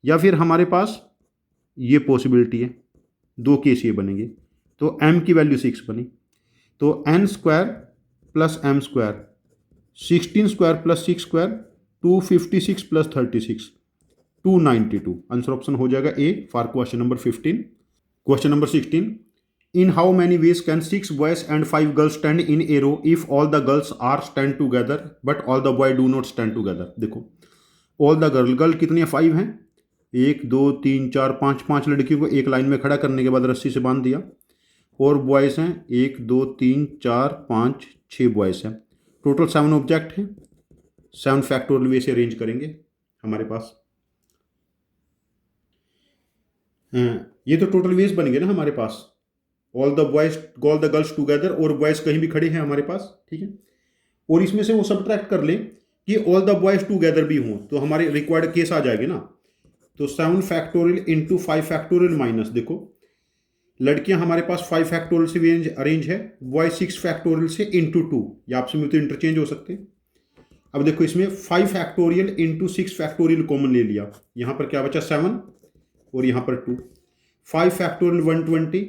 या फिर हमारे पास ये पॉसिबिलिटी है। 2 केस ये बनेंगे। तो m की वैल्यू 6 बनी। तो n square plus m square 16 square plus 6 square 256 plus 36 292। Answer option हो जाएगा A for question number 15। Question number 16, in how many ways can 6 boys and 5 girls stand in a row if all the girls are stand together but all the boy do not stand together. देखो, all the girl कितनी है? 5 हैं। 1 2 3 4 5 5 लड़कियों को एक line में खड़ा करने के बाद रस्सी से बांध दिया। और बॉयज़ हैं 1 2 3 4 5 6 बॉयज़ हैं। टोटल 7 ऑब्जेक्ट हैं। 7 फैक्टोरियल वे से अरेंज करेंगे हमारे पास। ये तो टोटल वेज बन गए ना हमारे पास। ऑल द गर्ल्स टुगेदर, और बॉयज़ कहीं भी खड़े हैं हमारे पास, ठीक है। और इसमें से वो सब्ट्रैक्ट कर लें कि ऑल द बॉयज़ टुगेदर भी हों, तो हमारे रिक्वायर्ड केस आ जाएगी ना। तो 7 फैक्टोरियल इंटू 5 फैक्टोरियल माइनस, देखो लड़कियां हमारे पास 5 फैक्टोरियल से अरेंज है, बॉय 6 फैक्टोरियल से इंटू 2, या आपसे में तो इंटरचेंज हो सकते हैं। अब देखो, इसमें 5 फैक्टोरियल इंटू 6 फैक्टोरियल कॉमन ले लिया, यहाँ पर क्या बचा? 7, और यहाँ पर 2। 5 factorial 120,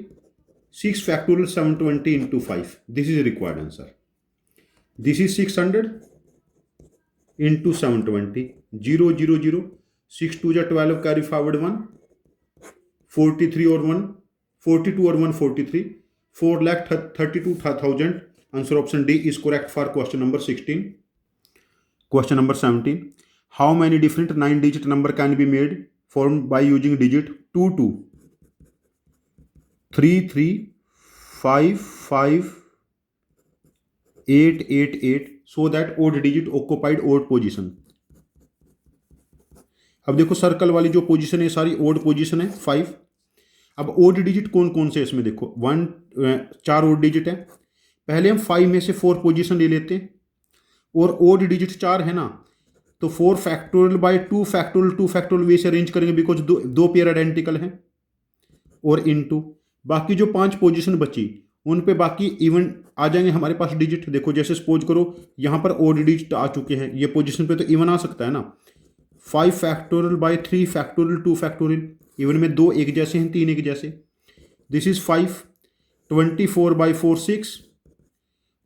6 factorial 720 into 5। This is required answer. This is 600 into 720, 0 0 0, 6 2 जा 12, कैरी फॉरवर्ड 1, 43 और 1 42 और 1 43, 4,32,000। Answer option D is correct for question number 16। Question number 17, how many different 9 digit number can be made form by using digit 2 2 3 3 5 5 8 8 8 so that odd digit occupied odd position. अब देखो, circle वाली जो position है सारी odd position है 5। अब odd digit कौन कौन से इसमें देखो, 4 ओड डिजिट है। पहले हम 5 में से 4 पोजीशन ले लेते हैं, और ओड डिजिट 4 है ना, तो 4 फैक्टोरियल बाय 2 फैक्टोरियल वे से अरेंज करेंगे, बिकॉज दो पेयर आइडेंटिकल हैं। और इनटू बाकी जो 5 पोजीशन बची, उन पे बाकी इवन आ जाएंगे हमारे पास डिजिट। देखो, जैसे सपोज करो यहाँ पर ओड डिजिट आ चुके हैं, ये पोजीशन पे तो इवन आ सकता है ना। 5 factorial by 3 factorial 2 factorial, even में 2 एक जैसे हैं, 3 एक जैसे। This is 5। 24 बाई 4 6,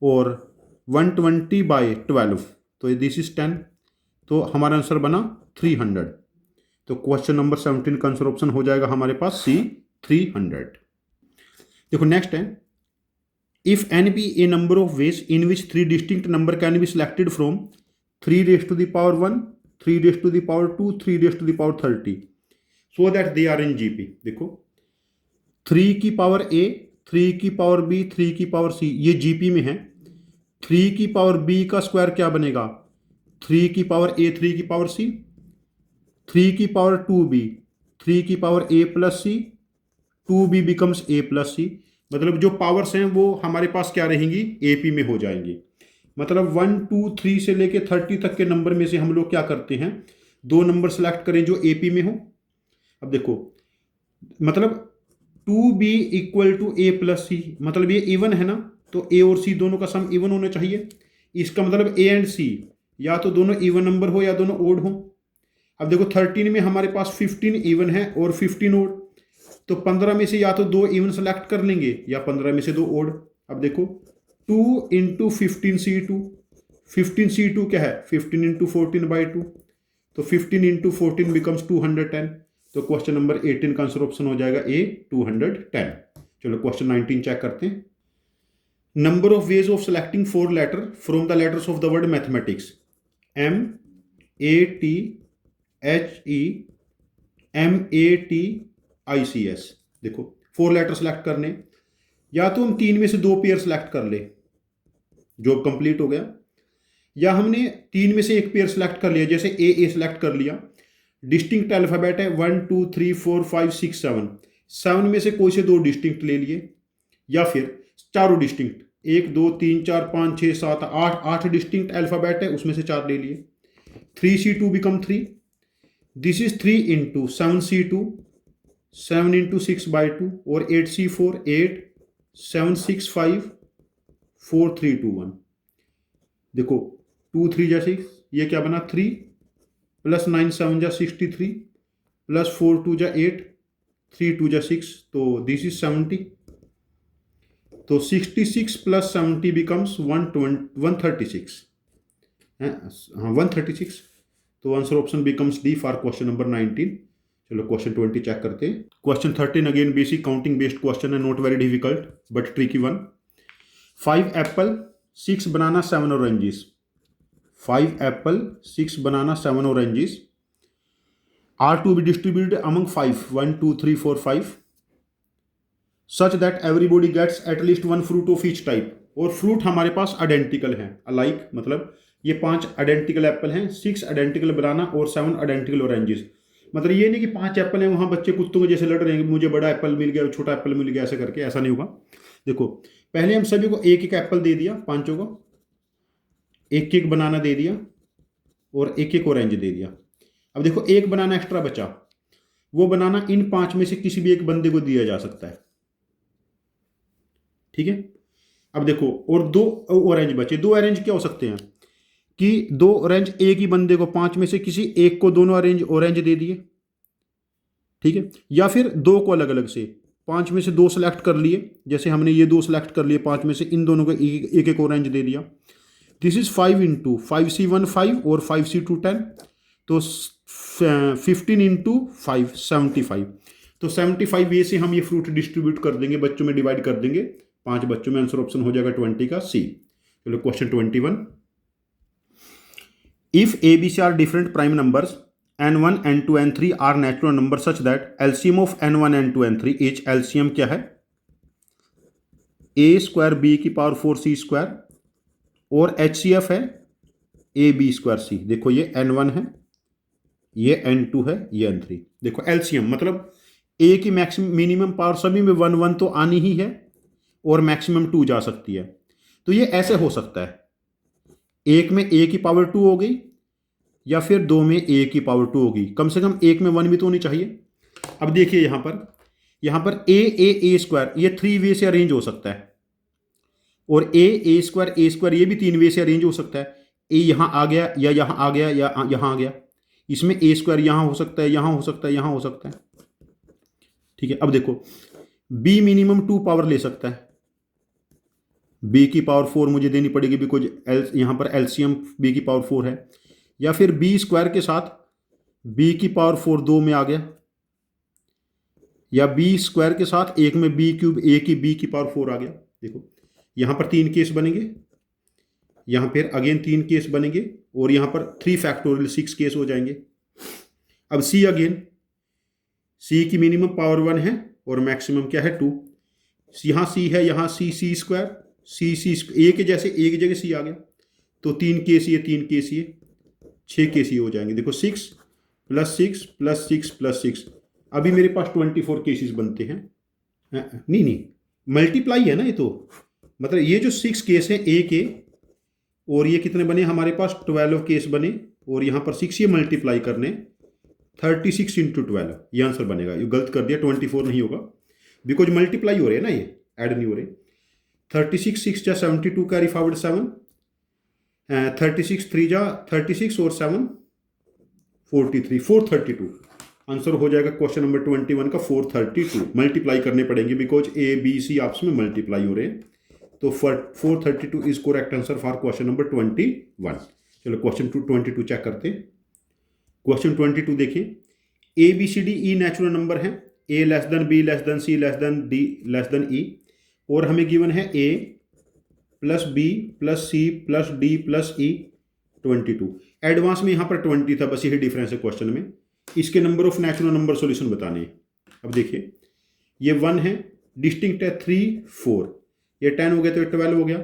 और 120 बाई 12, तो दिस इज 10। तो हमारा आंसर बना 300। तो क्वेश्चन नंबर 17 का आंसर ऑप्शन हो जाएगा हमारे पास सी 300। देखो नेक्स्ट है, if N be a number of ways in which 3 distinct number can be selected from 3 raise to the power 1, 3 raise to the power 2, 3 raise to the power 30, so that they are in GP. देखो, 3 की power ए, 3 की power B, 3 की power सी, ये GP में है। 3 की power B का square क्या बनेगा? 3 की पावर ए, 3 की पावर सी, 3 की पावर 2b, 3 की power a plus C, 2b becomes a plus C. मतलब जो पावर्स हैं वो हमारे पास क्या रहेंगी? AP में हो जाएंगी। मतलब 1 2 3 से लेके 30 तक के नंबर में से हम लोग क्या करते हैं, 2 नंबर सेलेक्ट करें जो AP में हो। अब देखो, मतलब 2b equal to a plus C, मतलब ये इवन है ना, तो a और c दोनों का सम इवन होना चाहिए। इसका मतलब a एंड c या तो दोनों इवन नंबर हो या दोनों ओड हो। अब देखो 13 में हमारे पास 15 इवन है और 15 ओड, तो 15 में से या तो 2 इवन सेलेक्ट कर लेंगे या 15 में से 2 ओड। अब देखो 2 इंटू 15c2, 15c2 क्या है? 15 इंटू 14 बाई 2, तो 15 इंटू 14 बिकम्स 210। तो क्वेश्चन नंबर 18 का आंसर ऑप्शन हो जाएगा ए 210। चलो क्वेश्चन 19 चेक करते हैं। Number of ways of selecting 4 letter from the letters of the word mathematics MATHEMATICS। देखो 4 लेटर सेलेक्ट करने, या तो हम 3 में से 2 पेयर सेलेक्ट कर ले, जॉब कंप्लीट हो गया, या हमने 3 में से 1 पेयर सेलेक्ट कर लिया, जैसे ए सेलेक्ट कर लिया। डिस्टिंक्ट अल्फाबेट है 1 2 3 4 5 6 7, 7 में से कोई से 2 डिस्टिंक्ट ले लिए, या फिर चारों डिस्टिंक्ट 1 2 3 4 5 6 7 8, 8 डिस्टिंक्ट अल्फाबेट है, उसमें से 4 ले लिए। 3C2 become 3, this is 3 into 7C2, 7 into 6/2, और 8C4 8, 7 6 5 4 3 2 1। देखो 2 3 जा 6, ये क्या बना 3, प्लस 9 7 जा 63, प्लस 4 2 जा 8, 3 2 जा 6, तो दिस इज 70। तो 66 प्लस 70 बिकम्स 136, हाँ 136। तो answer option becomes D for question number 19। चलो क्वेश्चन 20 चेक करते हैं। Question 13 again basic counting based question है, not very difficult but tricky one. 5 apple 6 banana 7 oranges, 5 apple 6 banana 7 oranges are to be distributed among 5 1 2 3 4 5 such that everybody gets at least one fruit of each type। और fruit हमारे पास identical हैं, alike, मतलब ये 5 identical Apple हैं, 6 identical बनाना और 7 identical oranges. मतलब ये नहीं कि 5 एप्पल हैं, वहाँ बच्चे कुत्तों के जैसे लड़ रहे हैं, मुझे बड़ा एप्पल मिल गया छोटा एप्पल मिल गया, ऐसा करके ऐसा नहीं होगा। देखो पहले हम सभी को एक एक एप्पल दे दिया, 5 को एक एक बनाना दे दिया और एक एक ऑरेंज दे दिया। अब देखो एक बनाना एक्स्ट्रा बचा, वो बनाना इन 5 में से किसी भी एक बंदे को दिया जा सकता है, ठीक है। अब देखो और 2 ऑरेंज बचे, 2 ऑरेंज क्या हो सकते हैं कि 2 ऑरेंज एक ही बंदे को 5 में से किसी एक को दोनों ऑरेंज दे दिए, ठीक है। या फिर 2 को अलग अलग से 5 में से 2 सेलेक्ट कर लिए, जैसे हमने ये 2 सेलेक्ट कर लिए 5 में से, इन दोनों को एक एक ऑरेंज दे दिया। दिस इज 5 इंटू 5C1 5 और 5C2 10, तो 15 इंटू 5 75। तो 75 वे से हम ये फ्रूट डिस्ट्रीब्यूट कर देंगे, बच्चों में डिवाइड कर देंगे, 5 बच्चों में। आंसर ऑप्शन हो जाएगा 20 का सी। चलो question 21। If ABC are different prime numbers n1 n2 n3 are natural number such that LCM of n1 n2 n3 is, LCM क्या है, a² b⁴c², और HCF है ab²c। देखो ये n1 है, ये n2 है, ये n3। देखो एलसीएम मतलब a की मैक्सिमम मिनिमम पावर सभी में 1 1 तो आनी ही है, और मैक्सिमम 2 जा सकती है। तो ये ऐसे हो सकता है, एक में a की पावर 2 हो गई, या फिर 2 में a की पावर 2 होगी, कम से कम एक में 1 भी तो होनी चाहिए। अब देखिए यहाँ पर a² ये 3 वे से अरेंज हो सकता है, और a² ये भी 3 वे से अरेंज हो सकता है। a यहाँ आ गया, या यहाँ आ गया, या यहाँ आ गया। इसमें a² यहाँ हो सकता है, यहाँ हो सकता है, यहाँ हो सकता है, ठीक है। अब देखो b मिनिमम 2 पावर ले सकता है, b की पावर 4 मुझे देनी पड़ेगी, बिकॉज यहाँ पर एलसीएम b की पावर 4 है। या फिर b² के साथ b की पावर 4 2 में आ गया, या b² के साथ एक में b³ a की b की पावर 4 आ गया। देखो यहाँ पर 3 केस बनेंगे, यहाँ पर अगेन 3 केस बनेंगे, और यहाँ पर 3 फैक्टोरियल 6 केस हो जाएंगे। अब c अगेन, c की मिनिमम पावर 1 है और मैक्सिमम क्या है 2। यहाँ c है, यहाँ c a के जैसे एक जगह c आ गया, तो 3 केस ये 3 केस ये 6 केस ये हो जाएंगे। देखो 6 + 6 + 6 + 6, अभी मेरे पास 24 केसेस बनते हैं। नहीं मल्टीप्लाई है ना ये, तो मतलब ये जो 6 केस हैं a के, और ये कितने बने हमारे पास 12 केस बने, और यहाँ पर 6 ये मल्टीप्लाई करने 36 × 12, ये आंसर बनेगा। ये गलत कर दिया, 24 नहीं होगा, बिकॉज मल्टीप्लाई हो रहे हैं ना, ये ऐड नहीं हो रहे। 36 6 जा 72 कैरी फॉरवर्ड 7, 36 3 जा 36 और 7 43 432। आंसर हो जाएगा क्वेश्चन नंबर 21 का 432। मल्टीप्लाई करने पड़ेंगे, बिकॉज ए बी सी आपस में मल्टीप्लाई हो रहे हैं। तो 432 is correct answer for question number 21। चलो क्वेश्चन 22 चेक करते हैं। क्वेश्चन 22 देखिए, ABCDE नेचुरल नंबर है, a b c d e, और हमें गिवन है a + b + c + d + e 22। Advance में यहाँ पर 20 था, बस यही डिफरेंस है क्वेश्चन में। इसके number of natural number solution बताने हैं। अब देखिए ये 1 है, डिस्टिंक्ट है 3 4, ये 10 हो गया तो ये 12 हो गया।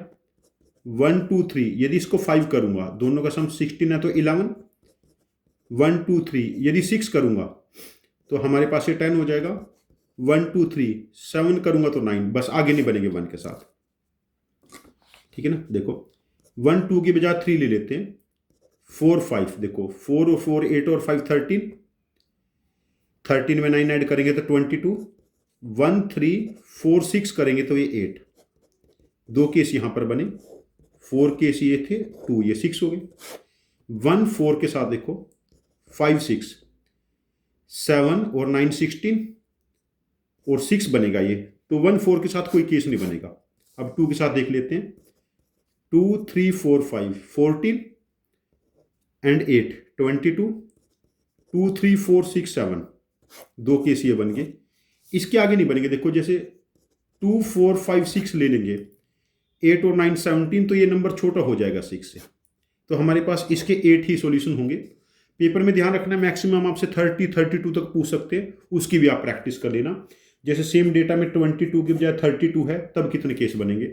1 2 3, यदि इसको 5 करूंगा, दोनों का सम 16 है तो 11। 1 2 3, यदि 6 करूंगा तो हमारे पास ये 10 हो जाएगा। 1 2 3, 7 करूंगा तो 9, बस आगे नहीं बनेंगे 1 के साथ, ठीक है ना। देखो 1 2 की बजाय 3 ले लेते हैं। 4 5, देखो 4 और 4 8 और 5 13, 13 में 9 ऐड करेंगे तो 22। 1 3 4 6 करेंगे तो ये 8, 2 केस यहां पर बने, 4 केस ये थे, 2 ये 6 हो गए। 1 4 के साथ देखो 5 6, 7 और 9 16 और 6 बनेगा ये, तो 1 4 के साथ कोई केस नहीं बनेगा। अब 2 के साथ देख लेते हैं। 2 3 4 5 14 एंड 8 22। 2 3 4 6 7, 2 केस ये बन गए। इसके आगे नहीं बनेंगे। देखो जैसे 2 4 5 6 ले लेंगे, 8 और 9 17, तो ये नंबर छोटा हो जाएगा 6 से, तो हमारे पास इसके 8 ही सॉल्यूशन होंगे। पेपर में ध्यान रखना, मैक्सिमम आपसे 30 32 तक पूछ सकते हैं, उसकी भी आप प्रैक्टिस कर लेना। जैसे सेम डेटा में 22 की बजाय 32 है, तब कितने केस बनेंगे।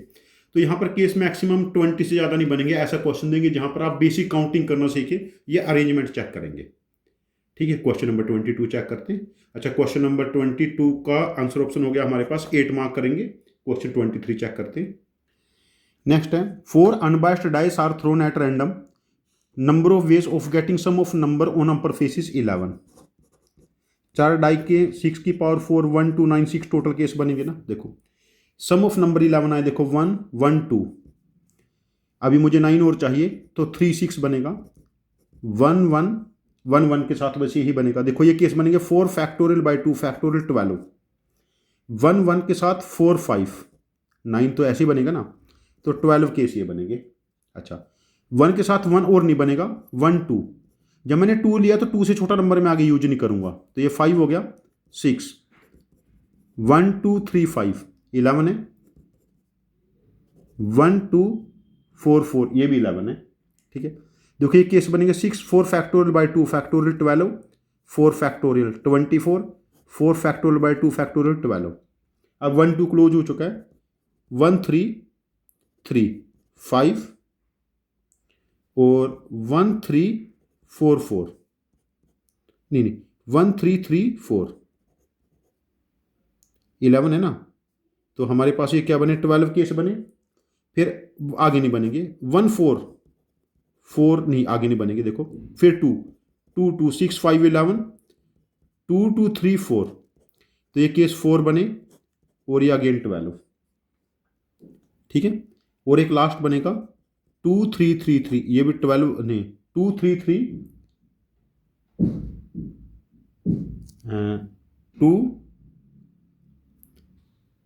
तो यहाँ पर केस मैक्सिमम 20 से ज़्यादा नहीं बनेंगे। ऐसा क्वेश्चन देंगे जहाँ पर आप बेसिक काउंटिंग करना सीखे, ये अरेंजमेंट चेक करेंगे, ठीक है। क्वेश्चन नंबर 22 चेक करते हैं। अच्छा, क्वेश्चन नंबर 22 का आंसर ऑप्शन हो गया हमारे पास, 8 मार्क करेंगे। क्वेश्चन 23 चेक करते हैं। नेक्स्ट है 4 unbiased dice are thrown at random, number of ways of getting sum of number on number faces 11। 4 die के 6 की पावर 4 1 2 9 6 टोटल केस बनेंगे ना। देखो सम ऑफ नंबर 11 आए, देखो 1 1 2, अभी मुझे 9 और चाहिए तो 3 6 बनेगा। 1 1 1 1 के साथ वैसे ही बनेगा। देखो ये केस बनेंगे 4 फैक्टोरियल बाई 2 फैक्टोरियल 12। 1 1 के साथ 4 5 9, तो ऐसे ही बनेगा ना, तो 12 केस ये बनेंगे। अच्छा 1 के साथ 1 और नहीं बनेगा, 1 2, जब मैंने 2 लिया तो 2 से छोटा नंबर में आगे यूज नहीं करूंगा, तो ये 5 हो गया। 6 1 2 3 5 11 है। 1 2 4 4, ये भी 11 है, ठीक है। देखो ये केस बनेंगे 6 4 factorial by 2 factorial 12, 4 factorial 24, 4 factorial by 2 factorial 12। अब 1 2 क्लोज हो चुका है। 1 3 3 5 और 1 3 4 4, नहीं 1 3 3 4, 11 है ना, तो हमारे पास ये क्या बने, 12 केस बने। फिर आगे नहीं बनेंगे। 1 4 4, नहीं आगे नहीं बनेंगे। देखो फिर 2 2 2 6 5 11, 2 2 3 4, तो ये केस 4 बने और ये अगेन 12, ठीक है। और एक लास्ट बनेगा 2 3 3 3, ये भी 12 नहीं 2 3 3 2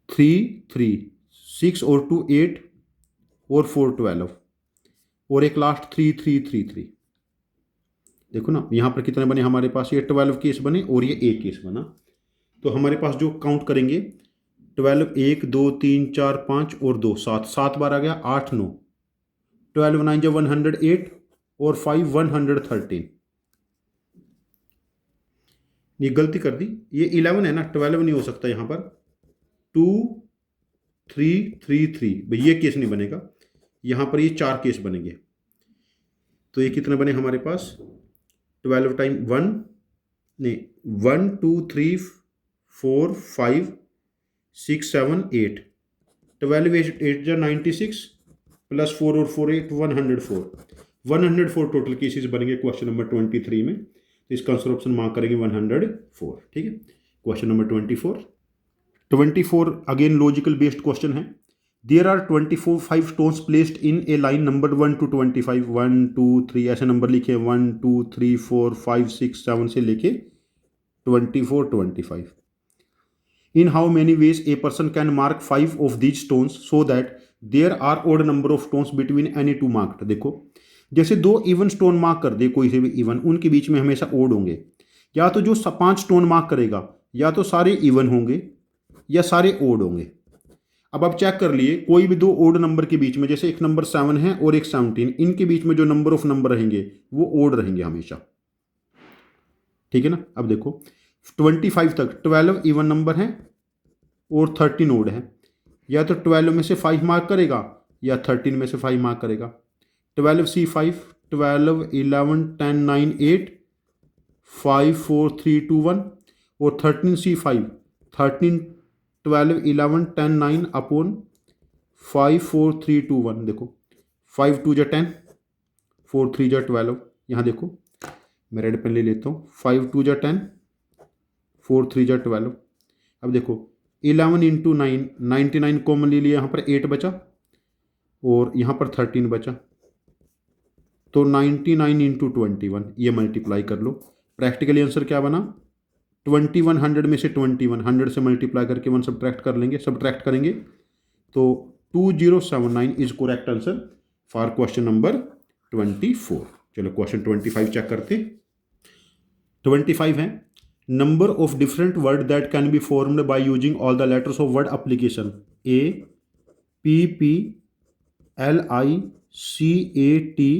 3 3 6 और 2 8 और 4 12, और एक लास्ट 3 3 3 3। देखो ना यहाँ पर कितने बने हमारे पास, ये 12 केस बने और ये एक केस बना। तो हमारे पास जो काउंट करेंगे 12 1 2 3 4 5 और 2 7, 7 बार आ गया 8 9, 12 9 जब 108 और 5 113। ये गलती कर दी, ये 11 है ना, 12 नहीं हो सकता यहाँ पर। 2 3 3 3, भाई ये केस नहीं बनेगा। यहाँ पर ये 4 केस बनेंगे, तो ये कितने बने हमारे पास, 12 टाइम 1 नहीं 1 2 3 4 5 6 7 8, 12 8 जा 96 प्लस 4 और 4 8 104 टोटल केसेस बनेंगे क्वेश्चन नंबर 23 में। तो इसका आंसर ऑप्शन मार्क करेंगे 104, ठीक है। Question number 24 again logical based question है। There are 24 5 stones placed in a line number 1 to 25, 1 2 3 ऐसे नंबर लिखे 1 2 3 4 5 6 7 से लेके 24 25। In how many ways a person can mark 5 of these stones so that there are odd number of stones between any two marked। देखो जैसे 2 even stone mark कर दे, कोई से भी इवन, उनके बीच में हमेशा ओड होंगे। या तो जो 5 स्टोन मार्क करेगा या तो सारे इवन होंगे या सारे ओड होंगे। अब आप चेक कर लिए कोई भी दो ओड नंबर के बीच में, जैसे एक नंबर 7 है और एक 17, इनके बीच में जो नंबर ऑफ नंबर रहेंगे वो ओड रहेंगे हमेशा, ठीक है ना। अब देखो 25 तक 12 इवन नंबर है और 13 ओड है, या तो 12 में से 5 मार्क करेगा या 13 में से 5 मार्क करेगा। 12C5, 12 11 10 9 8 5 4 3 2 1, और 13C5, 13 12 11 10 9 अपॉन 5 4 3 2 1। देखो 5 2 जा 10, 4 3 जा 12। यहाँ देखो मैं रेड पेन ले लेता हूँ, 5 2 जा 10, 4 3 जा 12। अब देखो 11 इंटू 9, 99 कॉमन ले लिया, यहाँ पर 8 बचा और यहाँ पर 13 बचा, तो 99 इंटू 21 ये मल्टीप्लाई कर लो। प्रैक्टिकली आंसर क्या बना, 21 100 में से 21 100 से मल्टीप्लाई करके 1 सब्ट्रैक्ट करेंगे तो 2079 is correct answer for question number 24। चलो क्वेश्चन 25 चेक करते। 25 है, number of different word that can be formed by using all the letters of word application A P P L I C A T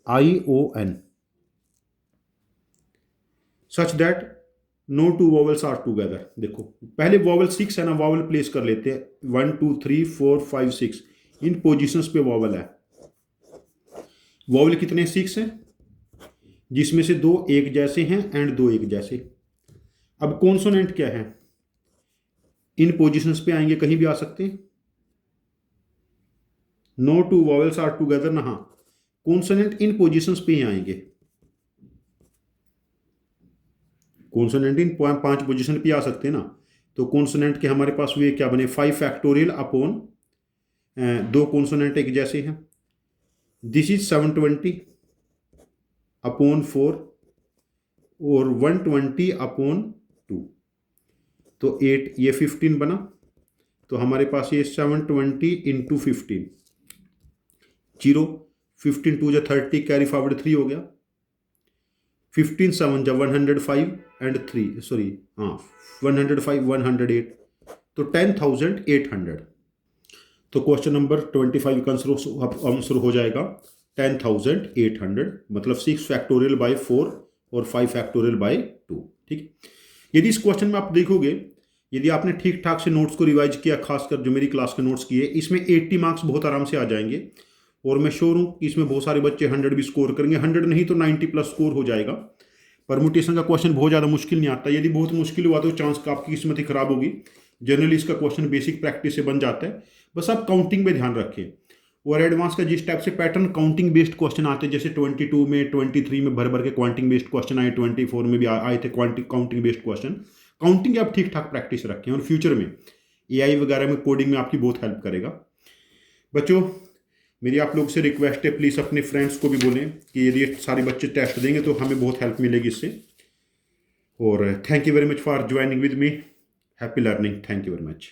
I O N such that no two vowels are together. देखो पहले vowel 6 है ना, vowel place कर लेते हैं, 1 2 3 4 5 6 इन positions पे vowel है। Vowel कितने 6 हैं, जिसमें से 2 एक जैसे हैं एंड 2 एक जैसे। अब कॉन्सोनेंट क्या है, इन पोजीशंस पे आएंगे, कहीं भी आ सकते हैं। No two vowels are together ना, हाँ कॉन्सोनेंट इन पोजीशंस पे ही आएंगे। कॉन्सोनेंट इन 5 पोजीशन पे आ सकते हैं ना, तो कॉन्सोनेंट के हमारे पास हुए क्या बने, 5 फैक्टोरियल अपॉन 2 कॉन्सोनेंट एक जैसे हैं। दिस इज 720 अपॉन 4 और 120 अपॉन 2, तो 8, ये 15 बना, तो हमारे पास ये 720 इंटू 15, 0 15 2 जा 30, कैरी फॉरवर्ड 3 हो गया, 15 7 जा 105 एंड 3 सॉरी हाँ 105 108, तो 10,800। तो क्वेश्चन नंबर 25 का आंसर हो जाएगा 10,800, मतलब 6 फैक्टोरियल बाय 4 और 5 फैक्टोरियल बाय 2। ठीक, यदि इस क्वेश्चन में आप देखोगे, यदि आपने ठीक ठाक से नोट्स को रिवाइज किया, खासकर जो मेरी क्लास के नोट्स किए, इसमें 80 मार्क्स बहुत आराम से आ जाएंगे, और मैं श्योर हूँ कि इसमें बहुत सारे बच्चे 100 भी स्कोर करेंगे, 100 नहीं तो 90 प्लस स्कोर हो जाएगा। परमुटेशन का क्वेश्चन बहुत ज़्यादा मुश्किल नहीं आता, यदि बहुत मुश्किल हुआ तो चांस का आपकी किस्मत ही खराब होगी। जनरली इसका क्वेश्चन बेसिक प्रैक्टिस से बन जाता है, बस आप काउंटिंग पे ध्यान रखें। और एडवांस का जिस टाइप से पैटर्न काउंटिंग बेस्ड क्वेश्चन आते हैं, जैसे 22 में 23 में भर भर के क्वांटिंग बेस्ड क्वेश्चन आए, 24 में भी आए थे काउंटिंग बेस्ड क्वेश्चन। काउंटिंग आप ठीक ठाक प्रैक्टिस रखें और फ्यूचर में AI वगैरह में कोडिंग में आपकी बहुत हेल्प करेगा। बच्चों मेरी आप लोग से रिक्वेस्ट है, प्लीज़ अपने फ्रेंड्स को भी बोलें कि यदि सारे बच्चे टेस्ट देंगे तो हमें बहुत हेल्प मिलेगी इससे। और thank you very much for joining with me, happy learning, thank you very much.